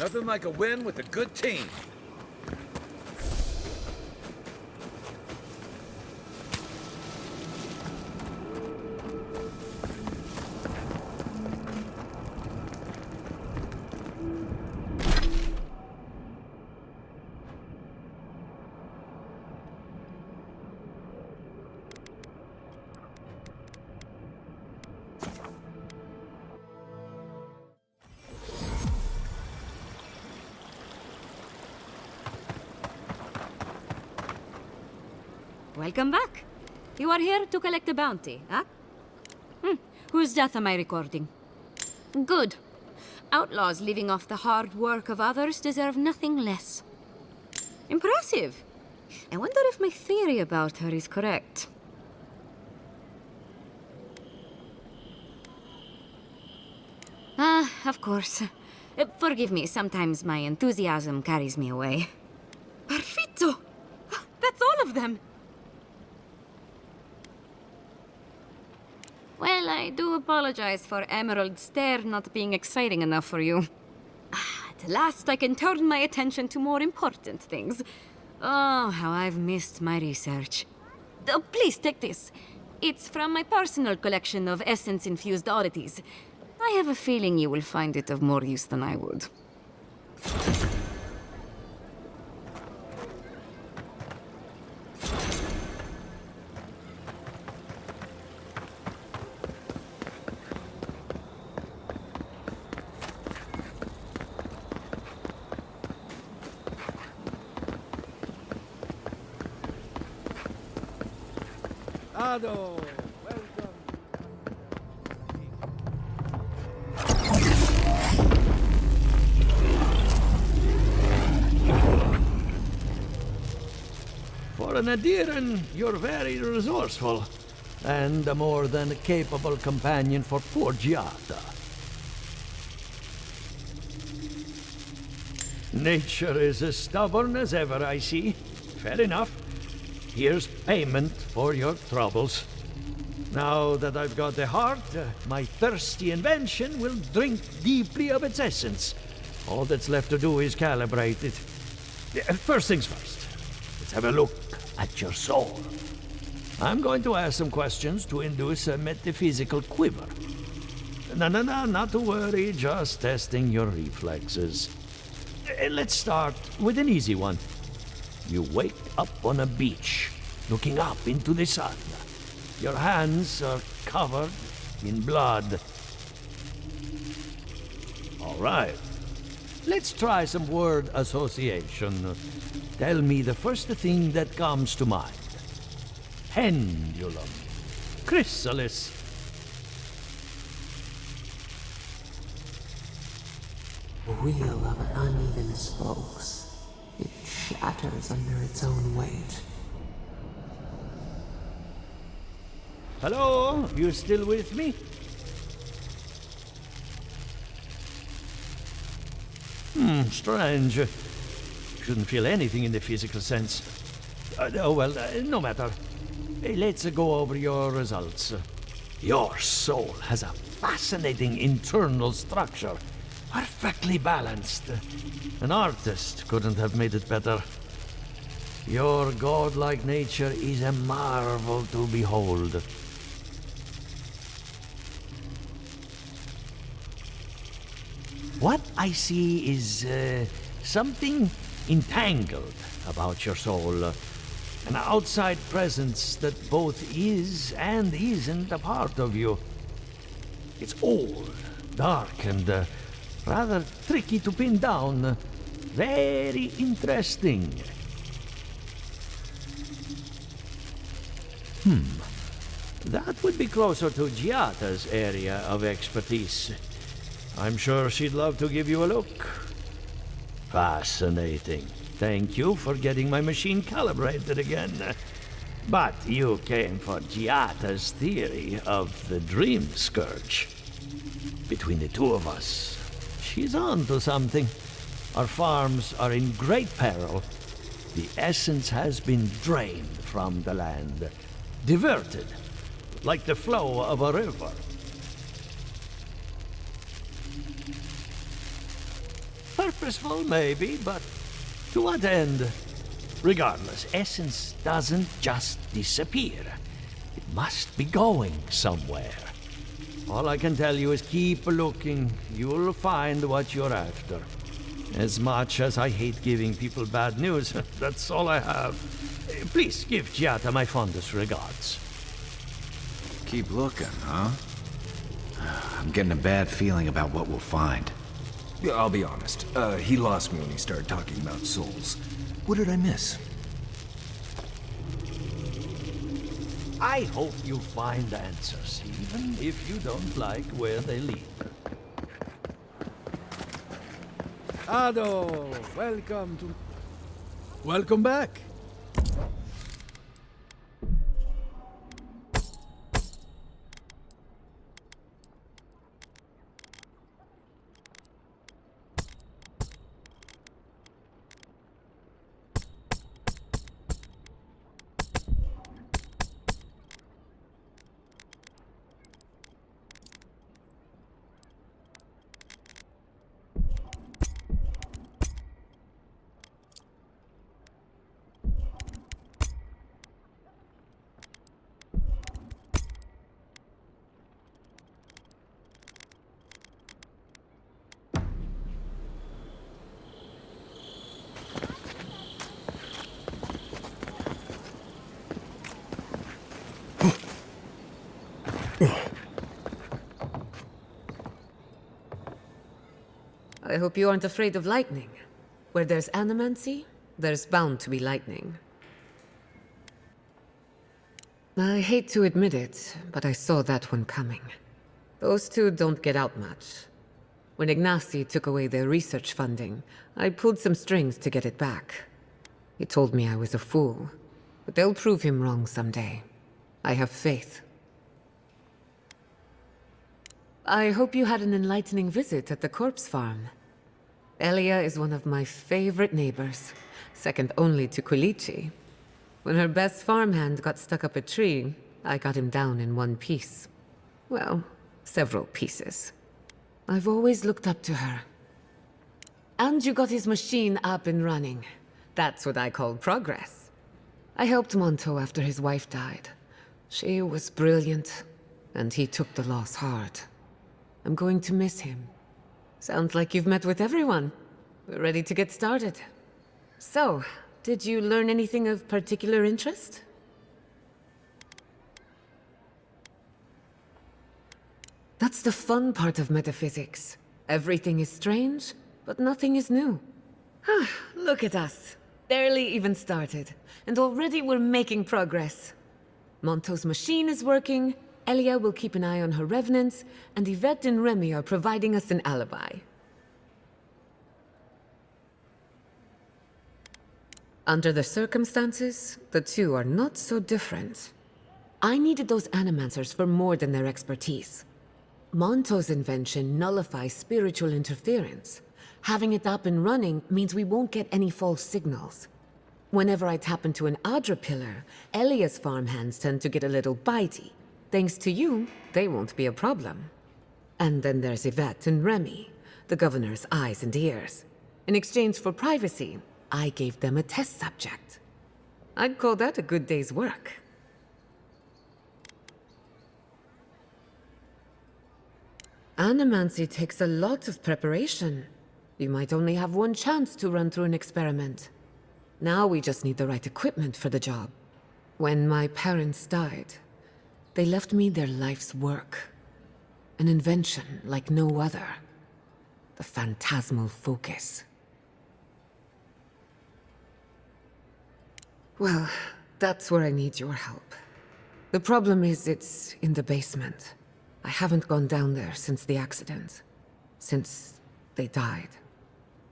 Nothing like a win with a good team.
Welcome back. You are here to collect a bounty, huh? Whose death am I recording? Good. Outlaws living off the hard work of others deserve nothing less. Impressive. I wonder if my theory about her is correct. Of course. Forgive me, sometimes my enthusiasm carries me away. Perfetto! That's all of them! Well, I do apologize for Emerald Stair not being exciting enough for you. At last I can turn my attention to more important things. Oh, how I've missed my research. Oh, please take this. It's from my personal collection of essence-infused oddities. I have a feeling you will find it of more use than I would.
Ado, welcome. For an Adiran, you're very resourceful, and a more than capable companion for poor Giatta. Nature is as stubborn as ever, I see. Fair enough. Here's payment for your troubles. Now that I've got the heart, my thirsty invention will drink deeply of its essence. All that's left to do is calibrate it. First things first, let's have a look at your soul. I'm going to ask some questions to induce a metaphysical quiver. No, not to worry, just testing your reflexes. Let's start with an easy one. You wake up on a beach, looking up into the sun. Your hands are covered in blood. All right. Let's try some word association. Tell me the first thing that comes to mind. Pendulum. Chrysalis.
A wheel of uneven spokes. It shatters under its own weight.
Hello? You still with me? Strange. Shouldn't feel anything in the physical sense. No matter. Let's go over your results. Your soul has a fascinating internal structure. Perfectly balanced. An artist couldn't have made it better. Your godlike nature is a marvel to behold. What I see is something entangled about your soul. An outside presence that both is and isn't a part of you. It's old, dark, and rather tricky to pin down. Very interesting. That would be closer to Giatta's area of expertise. I'm sure she'd love to give you a look. Fascinating. Thank you for getting my machine calibrated again. But you came for Giatta's theory of the Dream Scourge. Between the two of us, she's on to something. Our farms are in great peril. The essence has been drained from the land. Diverted, like the flow of a river. purposeful, maybe, but to what end? Regardless, essence doesn't just disappear. It must be going somewhere. All I can tell you is keep looking. You'll find what you're after. As much as I hate giving people bad news, that's all I have. Please give Giatta my fondest regards.
Keep looking, huh? I'm getting a bad feeling about what we'll find.
Yeah, I'll be honest. He lost me when he started talking about souls. What did I miss?
I hope you find answers, even if you don't like where they lead.
Ado, welcome back.
I hope you aren't afraid of lightning. Where there's Animancy, there's bound to be lightning. I hate to admit it, but I saw that one coming. Those two don't get out much. When Ignacy took away their research funding, I pulled some strings to get it back. He told me I was a fool, but they'll prove him wrong someday. I have faith. I hope you had an enlightening visit at the corpse farm. Elia is one of my favorite neighbors, second only to Quilici. When her best farmhand got stuck up a tree, I got him down in one piece. Well, several pieces. I've always looked up to her. And you got his machine up and running. That's what I call progress. I helped Monto after his wife died. She was brilliant, and he took the loss hard. I'm going to miss him. Sounds like you've met with everyone. We're ready to get started. So, did you learn anything of particular interest? That's the fun part of metaphysics. Everything is strange, but nothing is new. Look at us. Barely even started, and already we're making progress. Monto's machine is working, Elia will keep an eye on her revenants, and Yvette and Remy are providing us an alibi. Under the circumstances, the two are not so different. I needed those animancers for more than their expertise. Monto's invention nullifies spiritual interference. Having it up and running means we won't get any false signals. Whenever I tap into an Adra pillar, Elia's farmhands tend to get a little bitey. Thanks to you, they won't be a problem. And then there's Yvette and Remy, the governor's eyes and ears. In exchange for privacy, I gave them a test subject. I'd call that a good day's work. Animancy takes a lot of preparation. You might only have one chance to run through an experiment. Now we just need the right equipment for the job. When my parents died, they left me their life's work. An invention like no other. The Phantasmal focus. Well, that's where I need your help. The problem is it's in the basement. I haven't gone down there since the accident. Since they died.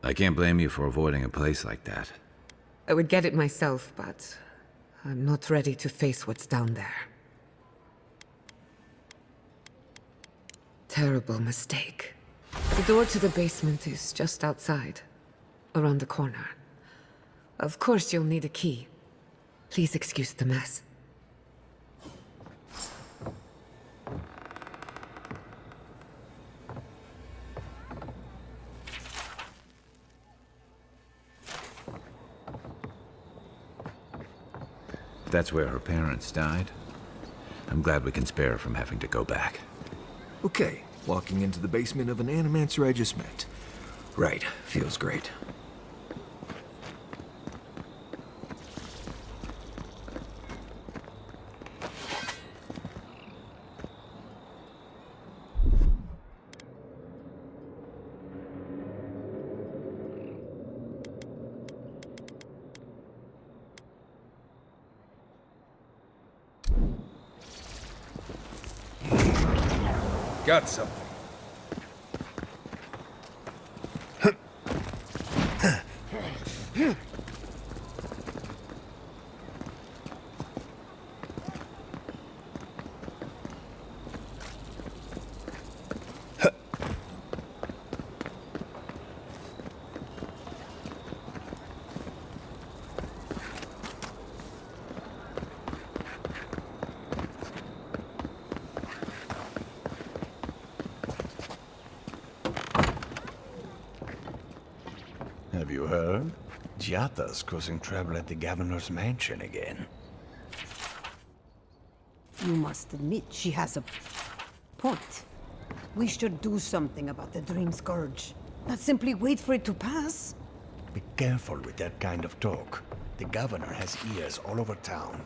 I can't blame you for avoiding a place like that.
I would get it myself, but I'm not ready to face what's down there. Terrible mistake. The door to the basement is just outside, around the corner. Of course you'll need a key. Please excuse the mess.
that's where her parents died, I'm glad we can spare her from having to go back.
Okay, walking into the basement of an Animancer I just met. Right, feels great.
Got something.
Have you heard? Giatta's causing trouble at the governor's mansion again.
You must admit she has a point. We should do something about the Dream Scourge. Not simply wait for it to pass.
Be careful with that kind of talk. The governor has ears all over town.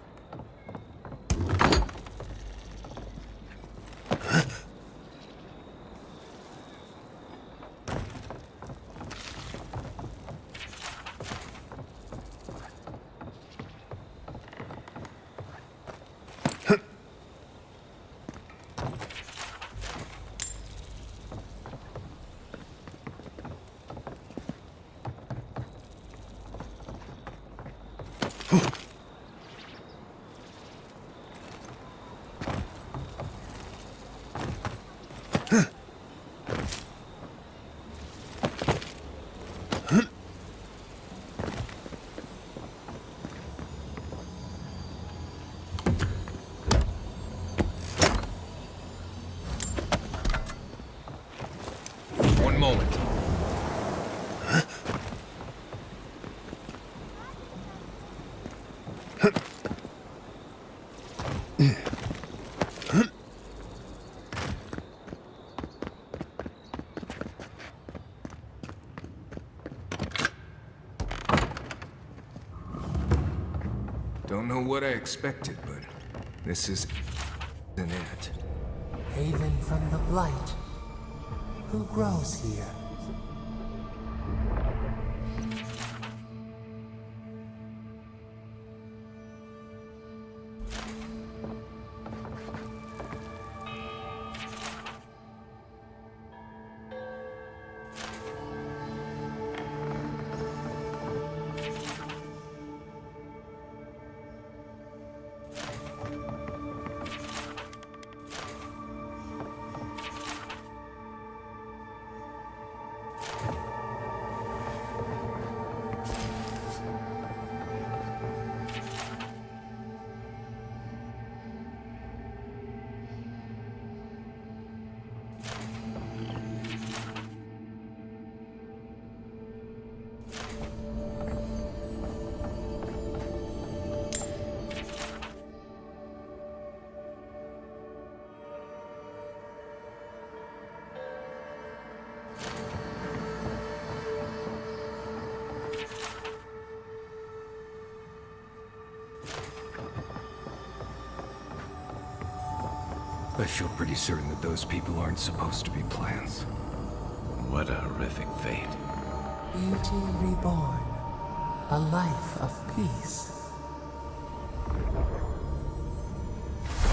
One moment.
Don't know what I expected, but this isn't it.
Haven from the Blight. Who grows here?
I feel pretty certain that those people aren't supposed to be plants.
What a horrific fate.
Beauty reborn. A life of peace.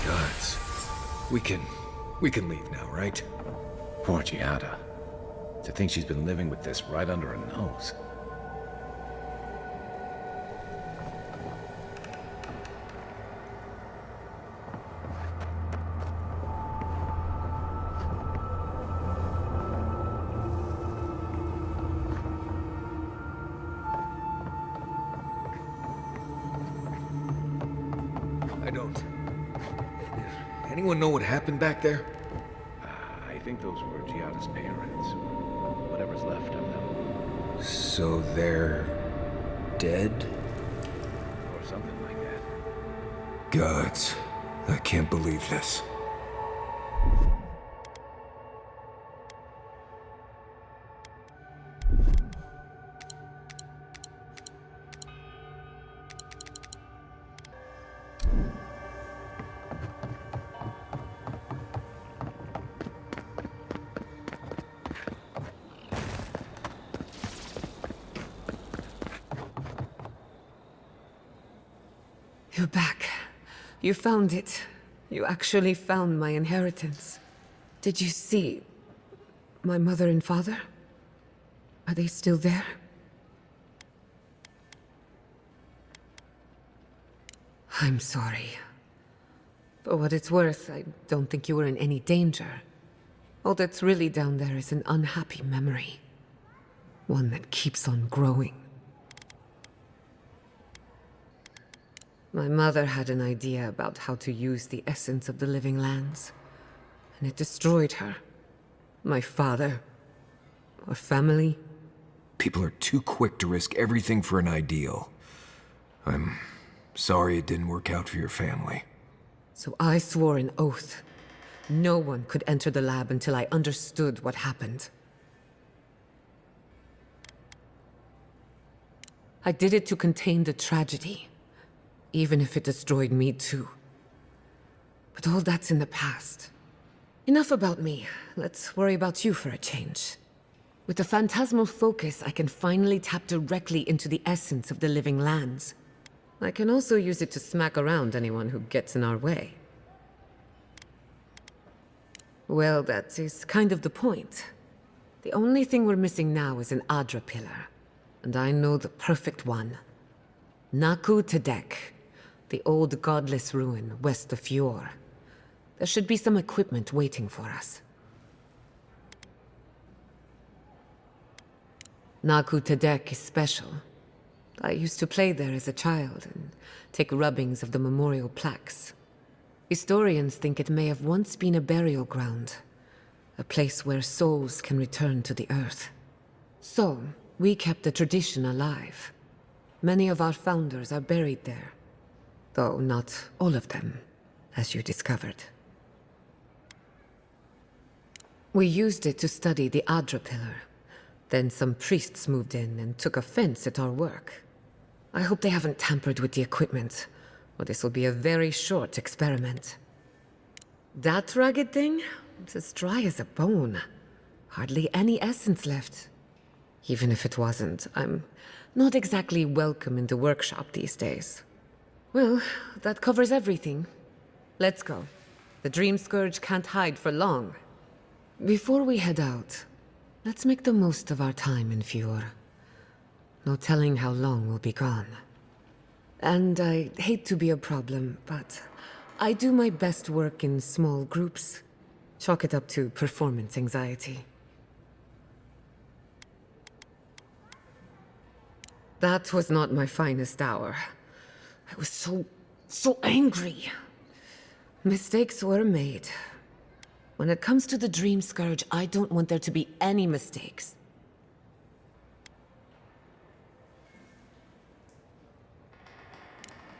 Gods. We can leave now, right?
Poor Giatta. To think she's been living with this right under her nose.
Anyone know what happened back there?
I think those were Giatta's parents, or whatever's left of them.
So they're dead?
Or something like that.
Gods, I can't believe this.
You're back. You found it. You actually found my inheritance. Did you see my mother and father? Are they still there? I'm sorry. For what it's worth, I don't think you were in any danger. All that's really down there is an unhappy memory. One that keeps on growing. My mother had an idea about how to use the essence of the living lands, and it destroyed her. My father, our family.
People are too quick to risk everything for an ideal. I'm sorry it didn't work out for your family.
So I swore an oath. No one could enter the lab until I understood what happened. I did it to contain the tragedy, even if it destroyed me too. But all that's in the past. Enough about me. Let's worry about you for a change. With the phantasmal focus, I can finally tap directly into the essence of the living lands. I can also use it to smack around anyone who gets in our way. Well, that is kind of the point. The only thing we're missing now is an Adra pillar. And I know the perfect one. Naku Tedek, the old godless ruin west of Fjord. There should be some equipment waiting for us. Naku Tedek is special. I used to play there as a child and take rubbings of the memorial plaques. Historians think it may have once been a burial ground, a place where souls can return to the earth. So, we kept the tradition alive. Many of our founders are buried there, though not all of them, as you discovered. We used it to study the Adra pillar. Then some priests moved in and took offense at our work. I hope they haven't tampered with the equipment, or this will be a very short experiment. That rugged thing? It's as dry as a bone. Hardly any essence left. Even if it wasn't, I'm not exactly welcome in the workshop these days. Well, that covers everything. Let's go. The Dream Scourge can't hide for long. Before we head out, let's make the most of our time in Fjord. No telling how long we'll be gone. And I hate to be a problem, but I do my best work in small groups. Chalk it up to performance anxiety. That was not my finest hour. I was so angry. Mistakes were made. When it comes to the Dream Scourge, I don't want there to be any mistakes.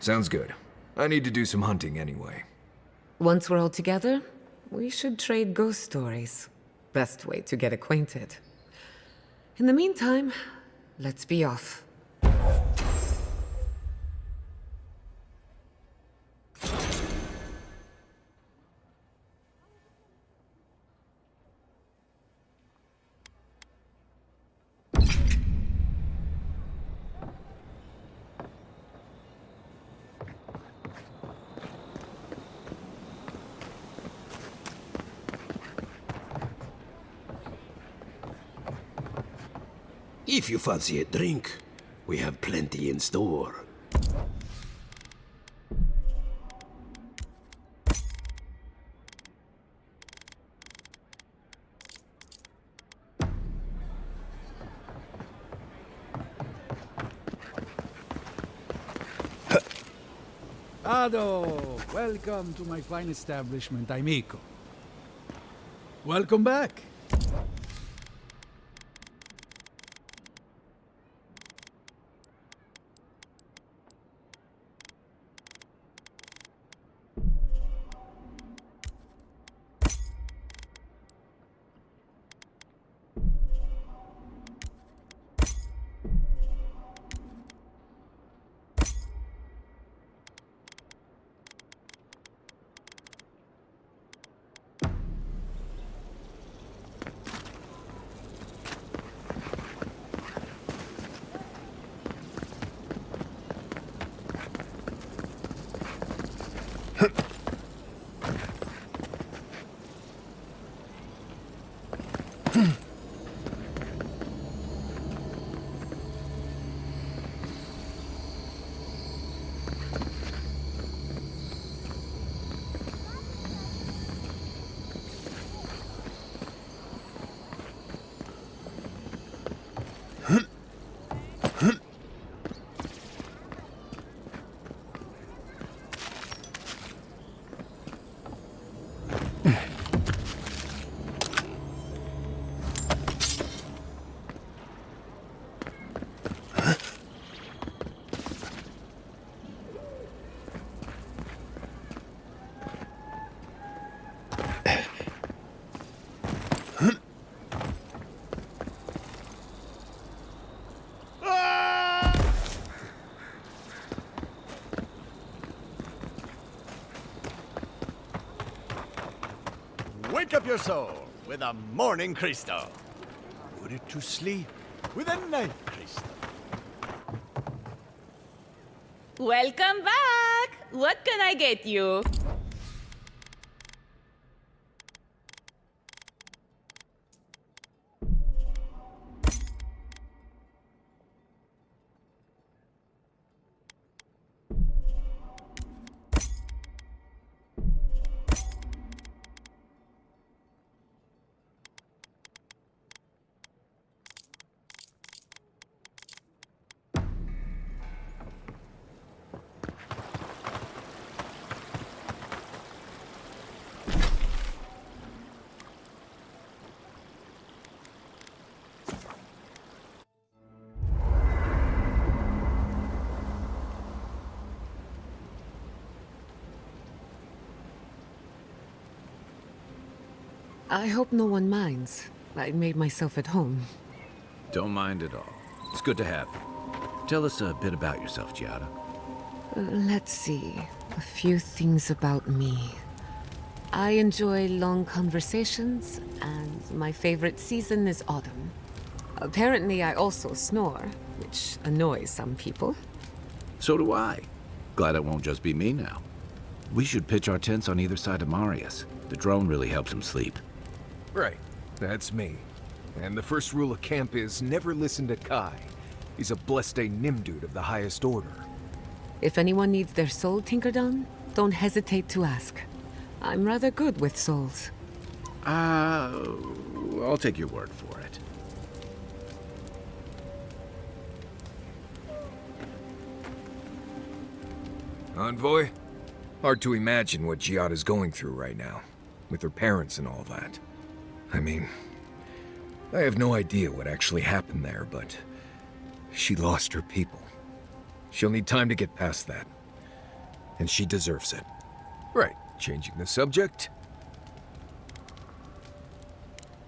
Sounds good. I need to do some hunting anyway.
Once we're all together, we should trade ghost stories. Best way to get acquainted. In the meantime, let's be off.
If you fancy a drink, we have plenty in store.
Ado! Welcome to my fine establishment, amico. Welcome back.
Wake up your soul with a morning crystal. Put it to sleep with a night crystal.
Welcome back! What can I get you?
I hope no one minds. I made myself at home.
Don't mind at all. It's good to have you. Tell us a bit about yourself, Giatta.
Let's see. A few things about me. I enjoy long conversations, and my favorite season is autumn. Apparently, I also snore, which annoys some people.
So do I. Glad it won't just be me now. We should pitch our tents on either side of Marius. The drone really helps him sleep.
Right. That's me. And the first rule of camp is never listen to Kai. He's a blessed Nimdude of the highest order.
If anyone needs their soul tinkered on, don't hesitate to ask. I'm rather good with souls.
I'll take your word for it.
Envoy? Hard to imagine what Giatta's going through right now, with her parents and all that. I mean, I have no idea what actually happened there, but she lost her people. She'll need time to get past that. And she deserves it. Right, changing the subject?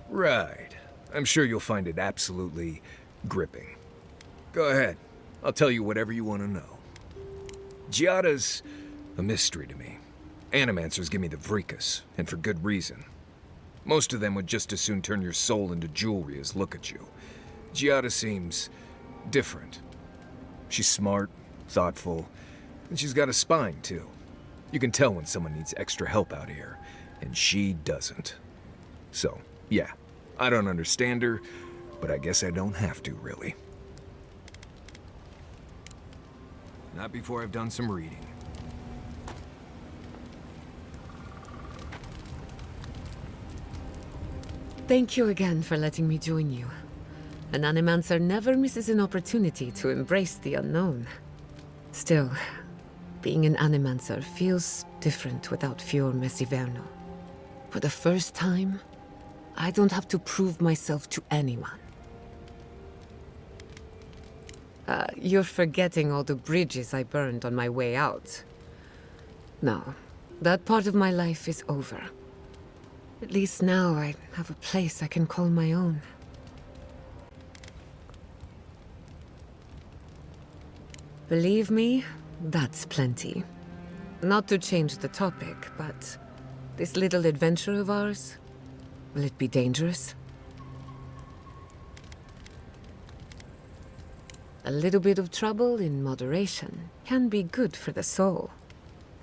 Right. I'm sure you'll find it absolutely gripping. Go ahead. I'll tell you whatever you want to know. Giatta's a mystery to me. Animancers give me the vricus, and for good reason. Most of them would just as soon turn your soul into jewelry as look at you. Giatta seems different. She's smart, thoughtful, and she's got a spine, too. You can tell when someone needs extra help out here, and she doesn't. So, yeah, I don't understand her, but I guess I don't have to, really. Not before I've done some reading.
Thank you again for letting me join you. An Animancer never misses an opportunity to embrace the unknown. Still, being an Animancer feels different without Fior Mesiverno. For the first time, I don't have to prove myself to anyone. You're forgetting all the bridges I burned on my way out. No, that part of my life is over. At least now I have a place I can call my own. Believe me, that's plenty. Not to change the topic, but this little adventure of ours, will it be dangerous? A little bit of trouble in moderation can be good for the soul.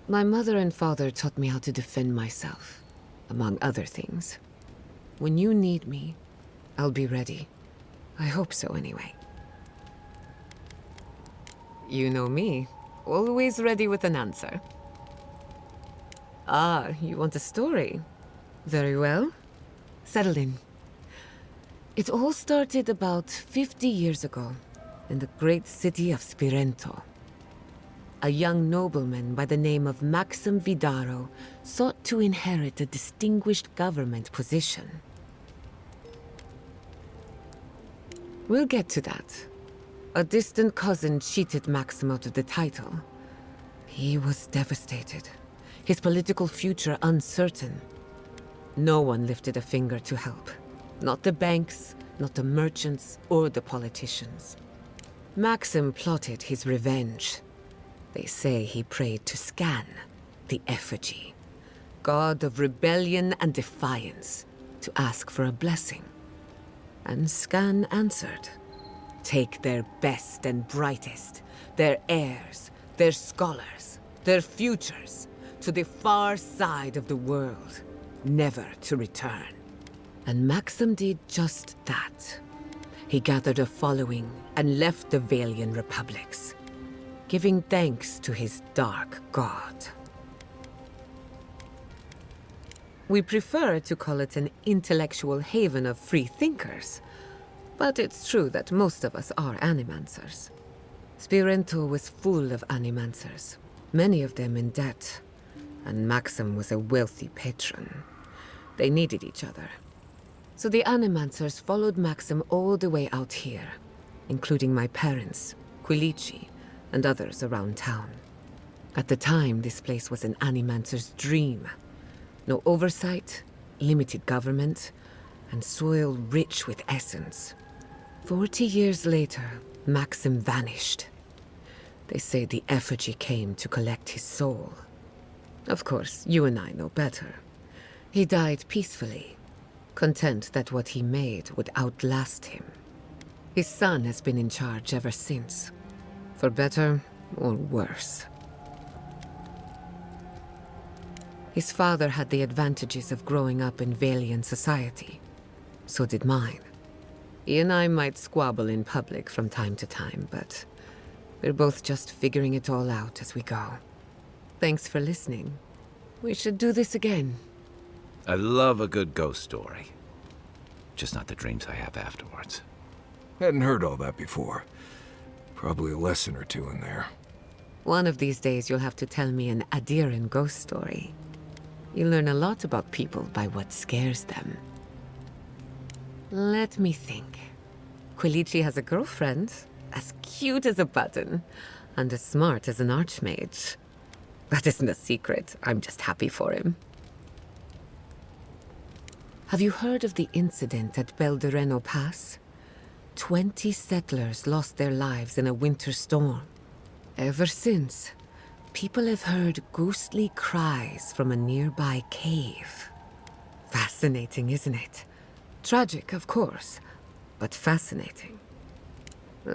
My mother and father taught me how to defend myself, among other things. When you need me, I'll be ready. I hope so, anyway. You know me, always ready with an answer. Ah, you want a story? Very well. Settle in. It all started about 50 years ago, in the great city of Spirento. A young nobleman by the name of Maxim Vidaro sought to inherit a distinguished government position. We'll get to that. A distant cousin cheated Maxim out of the title. He was devastated, his political future uncertain. No one lifted a finger to help. Not the banks, not the merchants, or the politicians. Maxim plotted his revenge. They say he prayed to Scan, the effigy. god of rebellion and defiance, to ask for a blessing. And Scan answered. Take their best and brightest, their heirs, their scholars, their futures, to the far side of the world, never to return. And Maxim did just that. He gathered a following and left the Valian republics, giving thanks to his dark god. We prefer to call it an intellectual haven of free thinkers, but it's true that most of us are animancers. Spirento was full of animancers, many of them in debt, and Maxim was a wealthy patron. They needed each other. So the animancers followed Maxim all the way out here, including my parents, Quilici, and others around town. At the time, this place was an animancer's dream. No oversight, limited government, and soil rich with essence. 40 years later, Maxim vanished. They say the effigy came to collect his soul. Of course, you and I know better. He died peacefully, content that what he made would outlast him. His son has been in charge ever since, for better or worse. His father had the advantages of growing up in Valian society. So did mine. He and I might squabble in public from time to time, but we're both just figuring it all out as we go. Thanks for listening. We should do this again.
I love a good ghost story. Just not the dreams I have afterwards.
Hadn't heard all that before. Probably a lesson or two in there.
One of these days you'll have to tell me an Acierno ghost story. You learn a lot about people by what scares them. Let me think. Quilici has a girlfriend, as cute as a button, and as smart as an archmage. That isn't a secret. I'm just happy for him. Have you heard of the incident at Beldereno Pass? 20 settlers lost their lives in a winter storm. Ever since, people have heard ghostly cries from a nearby cave. Fascinating, isn't it? Tragic, of course, but fascinating.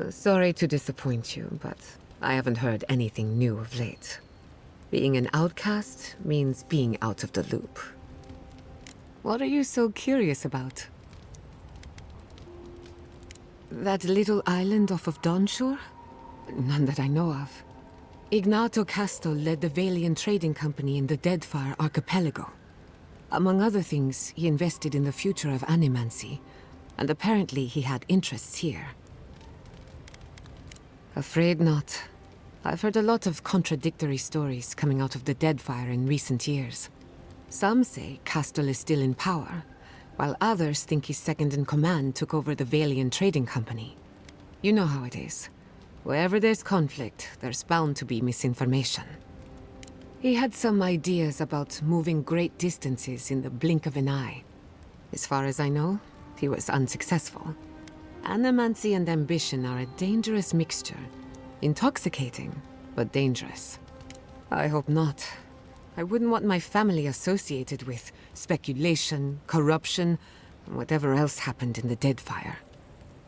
Sorry to disappoint you, but I haven't heard anything new of late. Being an outcast means being out of the loop. What are you so curious about? That little island off of Dawnshore? None that I know of. Ignato Casto led the Valian trading company in the Deadfire Archipelago. Among other things, he invested in the future of Animancy, and apparently he had interests here. Afraid not. I've heard a lot of contradictory stories coming out of the Deadfire in recent years. Some say Castle is still in power, while others think his second-in-command took over the Valian trading company. You know how it is. Wherever there's conflict, there's bound to be misinformation. He had some ideas about moving great distances in the blink of an eye. As far as I know, he was unsuccessful. Animancy and ambition are a dangerous mixture. Intoxicating, but dangerous. I hope not. I wouldn't want my family associated with speculation, corruption, and whatever else happened in the Deadfire.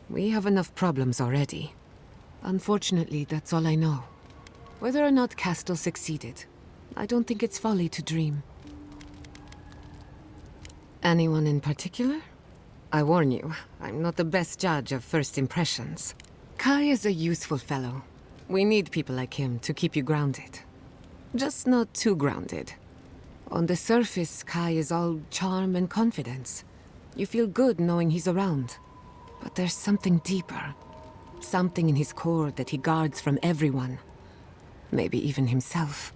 We have enough problems already. Unfortunately, that's all I know. Whether or not Castle succeeded, I don't think it's folly to dream. Anyone in particular? I warn you, I'm not the best judge of first impressions. Kai is a useful fellow. We need people like him to keep you grounded. Just not too grounded. On the surface, Kai is all charm and confidence. You feel good knowing he's around. But there's something deeper. Something in his core that he guards from everyone. Maybe even himself.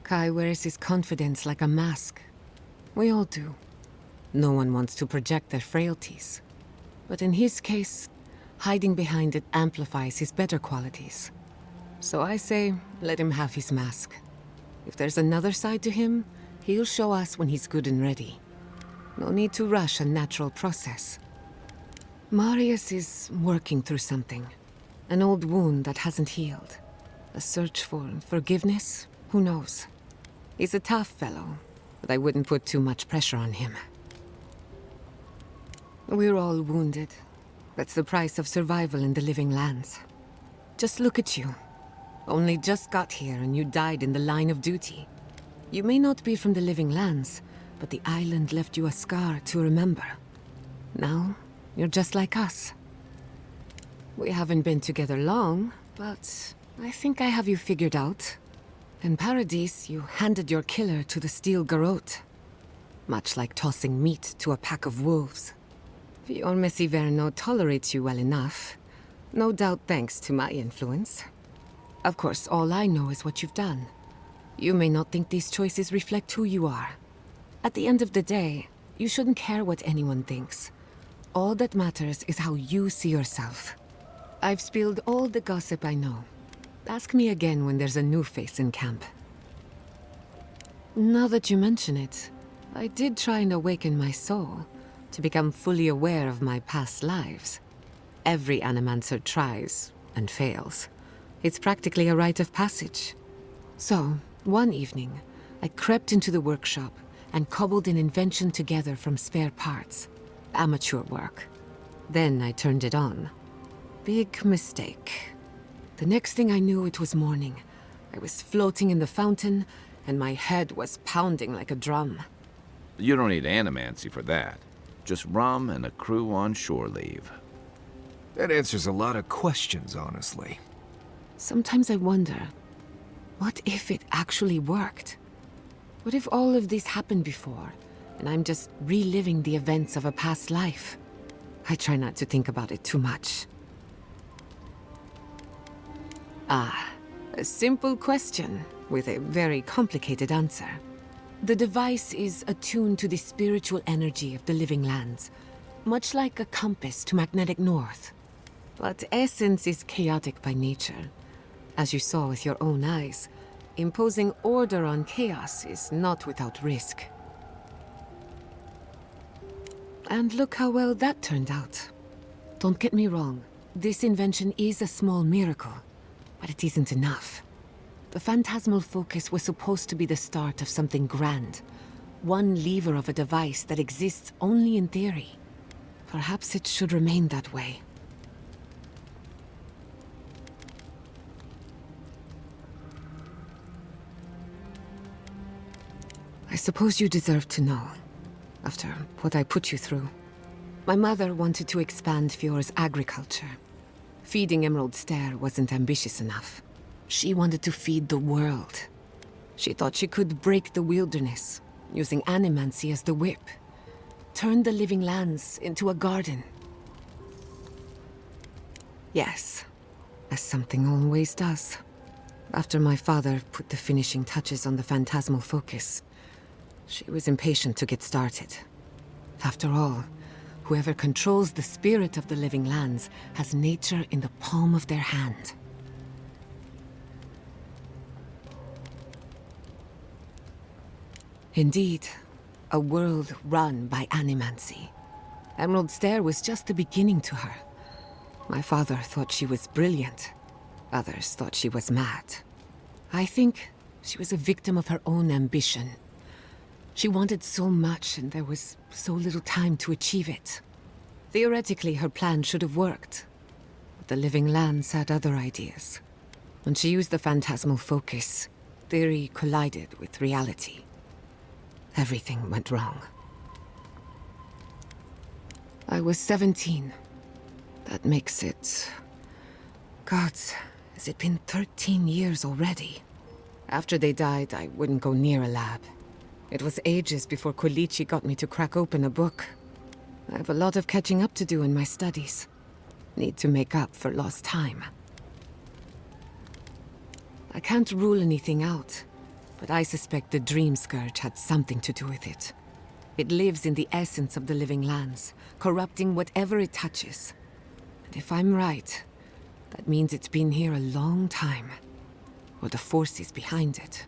Kai wears his confidence like a mask. We all do. No one wants to project their frailties. But in his case, hiding behind it amplifies his better qualities. So I say, let him have his mask. If there's another side to him, he'll show us when he's good and ready. No need to rush a natural process. Marius is working through something. An old wound that hasn't healed. A search for forgiveness? Who knows? He's a tough fellow, but I wouldn't put too much pressure on him. We're all wounded. That's the price of survival in the living lands. Just look at you. Only just got here and you died in the line of duty. You may not be from the living lands, but the island left you a scar to remember. Now, you're just like us. We haven't been together long, but I think I have you figured out. In Paradise, you handed your killer to the Steel Garote. Much like tossing meat to a pack of wolves. Your Messiverno tolerates you well enough. No doubt thanks to my influence. Of course, all I know is what you've done. You may not think these choices reflect who you are. At the end of the day, you shouldn't care what anyone thinks. All that matters is how you see yourself. I've spilled all the gossip I know. Ask me again when there's a new face in camp. Now that you mention it, I did try and awaken my soul to become fully aware of my past lives. Every Animancer tries and fails. It's practically a rite of passage. So, one evening, I crept into the workshop and cobbled an invention together from spare parts. Amateur work. Then I turned it on. Big mistake. The next thing I knew, it was morning. I was floating in the fountain, and my head was pounding like a drum.
You don't need Animancy for that. Just rum and a crew on shore leave.
That answers a lot of questions, honestly.
Sometimes I wonder, what if it actually worked? What if all of this happened before, and I'm just reliving the events of a past life? I try not to think about it too much. Ah, a simple question with a very complicated answer. The device is attuned to the spiritual energy of the living lands, much like a compass to magnetic north. But essence is chaotic by nature. As you saw with your own eyes, imposing order on chaos is not without risk. And look how well that turned out. Don't get me wrong, this invention is a small miracle, but it isn't enough. The Phantasmal focus was supposed to be the start of something grand. One lever of a device that exists only in theory. Perhaps it should remain that way. I suppose you deserve to know, after what I put you through. My mother wanted to expand Fiore's agriculture. Feeding Emerald Stair wasn't ambitious enough. She wanted to feed the world. She thought she could break the wilderness, using Animancy as the whip. Turn the living lands into a garden. Yes, as something always does. After my father put the finishing touches on the Phantasmal focus, she was impatient to get started. After all, whoever controls the spirit of the living lands has nature in the palm of their hand. Indeed, a world run by Animancy. Emerald Stair was just the beginning to her. My father thought she was brilliant. Others thought she was mad. I think she was a victim of her own ambition. She wanted so much, and there was so little time to achieve it. Theoretically, her plan should have worked. But the living lands had other ideas. When she used the Phantasmal focus, theory collided with reality. Everything went wrong. I was 17. That makes it... Gods, has it been 13 years already? After they died, I wouldn't go near a lab. It was ages before Quilici got me to crack open a book. I have a lot of catching up to do in my studies. Need to make up for lost time. I can't rule anything out, but I suspect the Dream Scourge had something to do with it. It lives in the essence of the living lands, corrupting whatever it touches. And if I'm right, that means it's been here a long time. Or the forces behind it.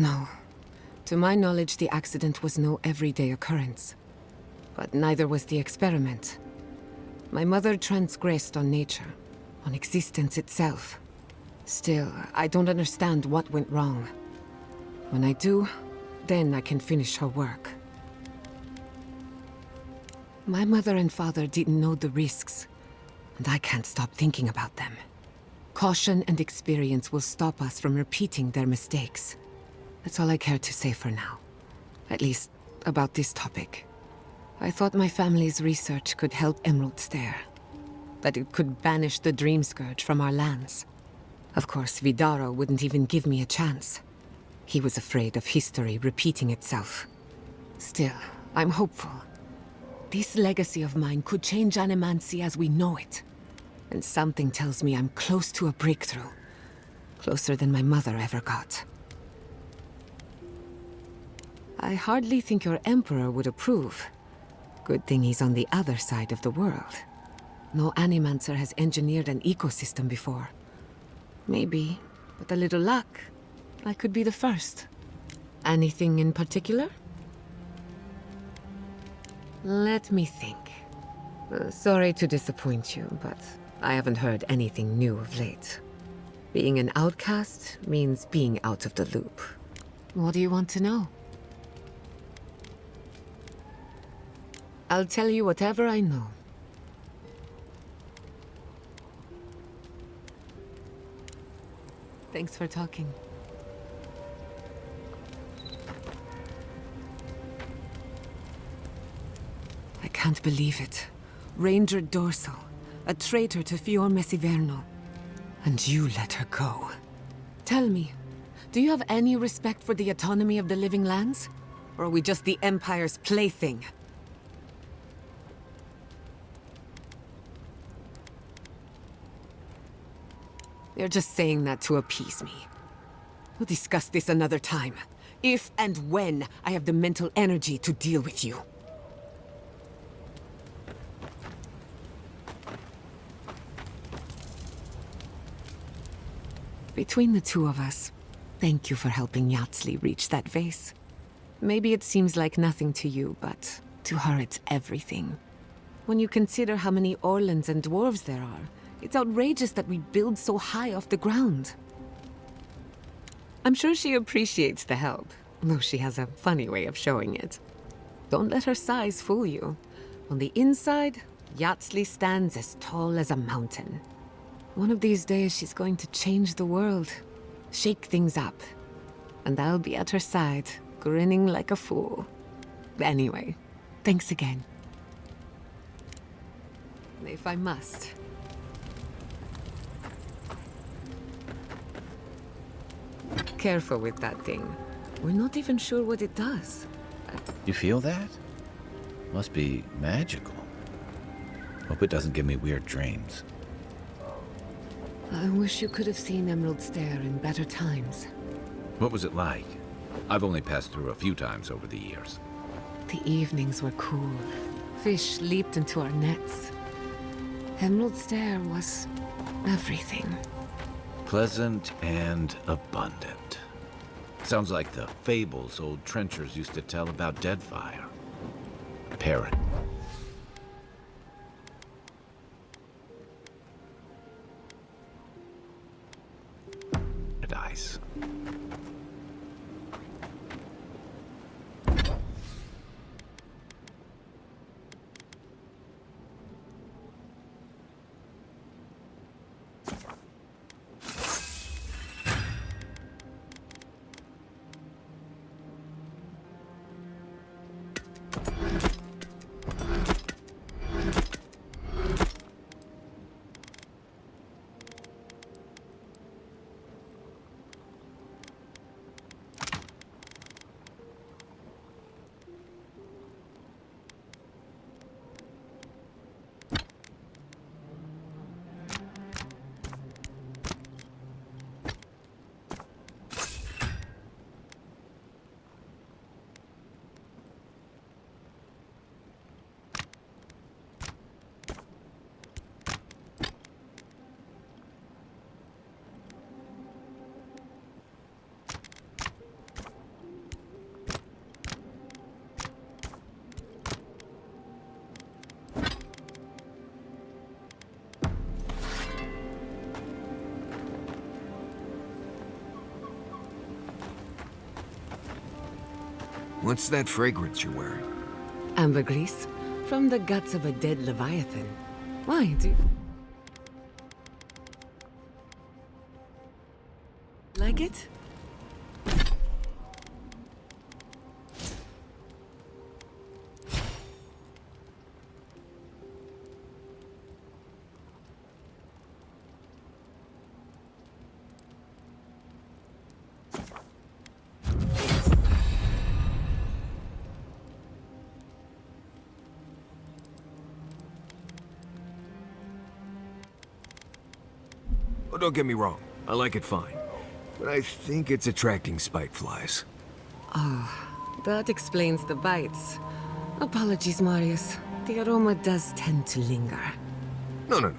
No. To my knowledge, the accident was no everyday occurrence. But neither was the experiment. My mother transgressed on nature, on existence itself. Still, I don't understand what went wrong. When I do, then I can finish her work. My mother and father didn't know the risks, and I can't stop thinking about them. Caution and experience will stop us from repeating their mistakes. That's all I care to say for now. At least, about this topic. I thought my family's research could help Emerald Stair. That it could banish the Dream Scourge from our lands. Of course, Vidaro wouldn't even give me a chance. He was afraid of history repeating itself. Still, I'm hopeful. This legacy of mine could change Animancy as we know it. And something tells me I'm close to a breakthrough. Closer than my mother ever got. I hardly think your Emperor would approve. Good thing he's on the other side of the world. No Animancer has engineered an ecosystem before. Maybe, with a little luck, I could be the first. Anything in particular? Let me think. Sorry to disappoint you, but I haven't heard anything new of late. Being an outcast means being out of the loop. What do you want to know? I'll tell you whatever I know. Thanks for talking. I can't believe it. Ranger Dorso, a traitor to Fiorme Siverno. And you let her go. Tell me, do you have any respect for the autonomy of the living lands? Or are we just the Empire's plaything? You're just saying that to appease me. We'll discuss this another time. If and when I have the mental energy to deal with you. Between the two of us, thank you for helping Yatsli reach that vase. Maybe it seems like nothing to you, but to her it's everything. When you consider how many Orlans and dwarves there are, it's outrageous that we build so high off the ground. I'm sure she appreciates the help, though she has a funny way of showing it. Don't let her size fool you. On the inside, Yatsli stands as tall as a mountain. One of these days she's going to change the world, shake things up. And I'll be at her side, grinning like a fool. Anyway, thanks again. If I must. Careful with that thing. We're not even sure what it does.
You feel that? Must be magical. Hope it doesn't give me weird dreams.
I wish you could have seen Emerald Stair in better times.
What was it like? I've only passed through a few times over the years.
The evenings were cool. Fish leaped into our nets. Emerald Stair was everything.
Pleasant and abundant. Sounds like the fables old trenchers used to tell about Deadfire. Parrot. Paradise.
What's that fragrance you're wearing?
Ambergris, from the guts of a dead leviathan. Why, do you like it?
Oh, don't get me wrong. I like it fine. But I think it's attracting spiteflies.
That explains the bites. Apologies, Marius. The aroma does tend to linger.
No. No.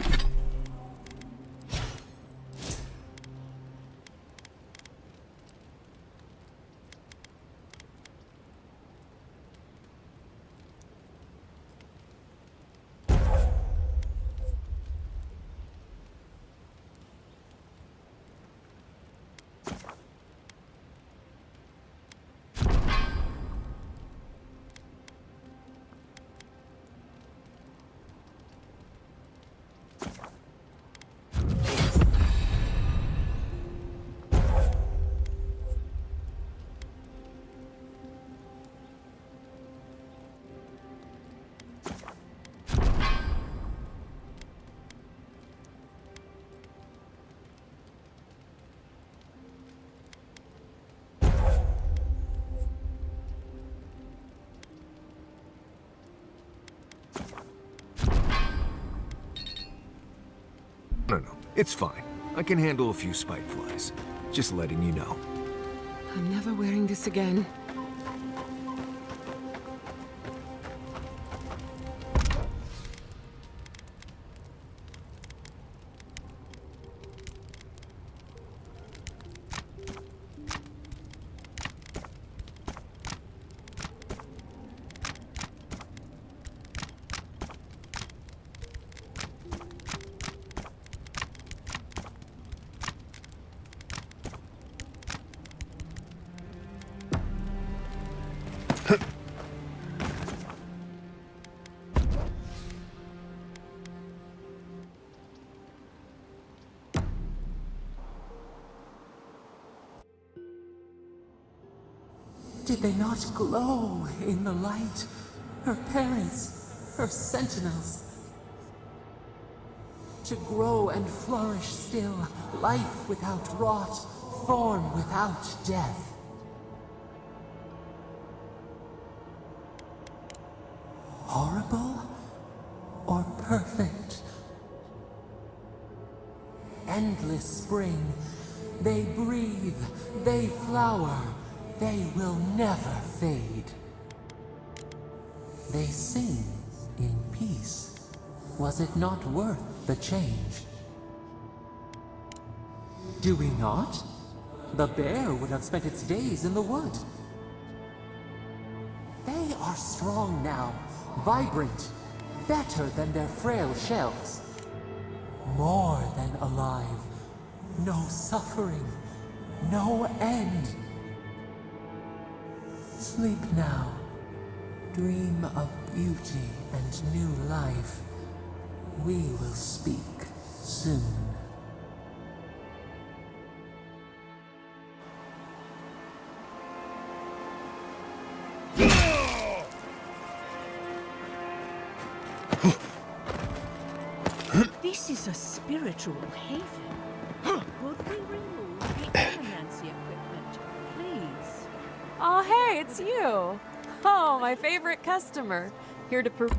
It's fine. I can handle a few spiteflies. Just letting you know.
I'm never wearing this again.
Did they not glow in the light? Her parents, her sentinels. To grow and flourish still, life without rot, form without death. Horrible or perfect? Endless spring. They breathe, they flower. They will never fade. They sing in peace. Was it not worth the change? Do we not? The bear would have spent its days in the wood. They are strong now, vibrant, better than their frail shells. More than alive. No suffering, no end. Sleep now. Dream of beauty and new life. We will speak soon.
This is a spiritual haven. Could we remove the Animancy equipment, please?
Oh, hey, it's you! Oh, my favorite customer. Here to prove...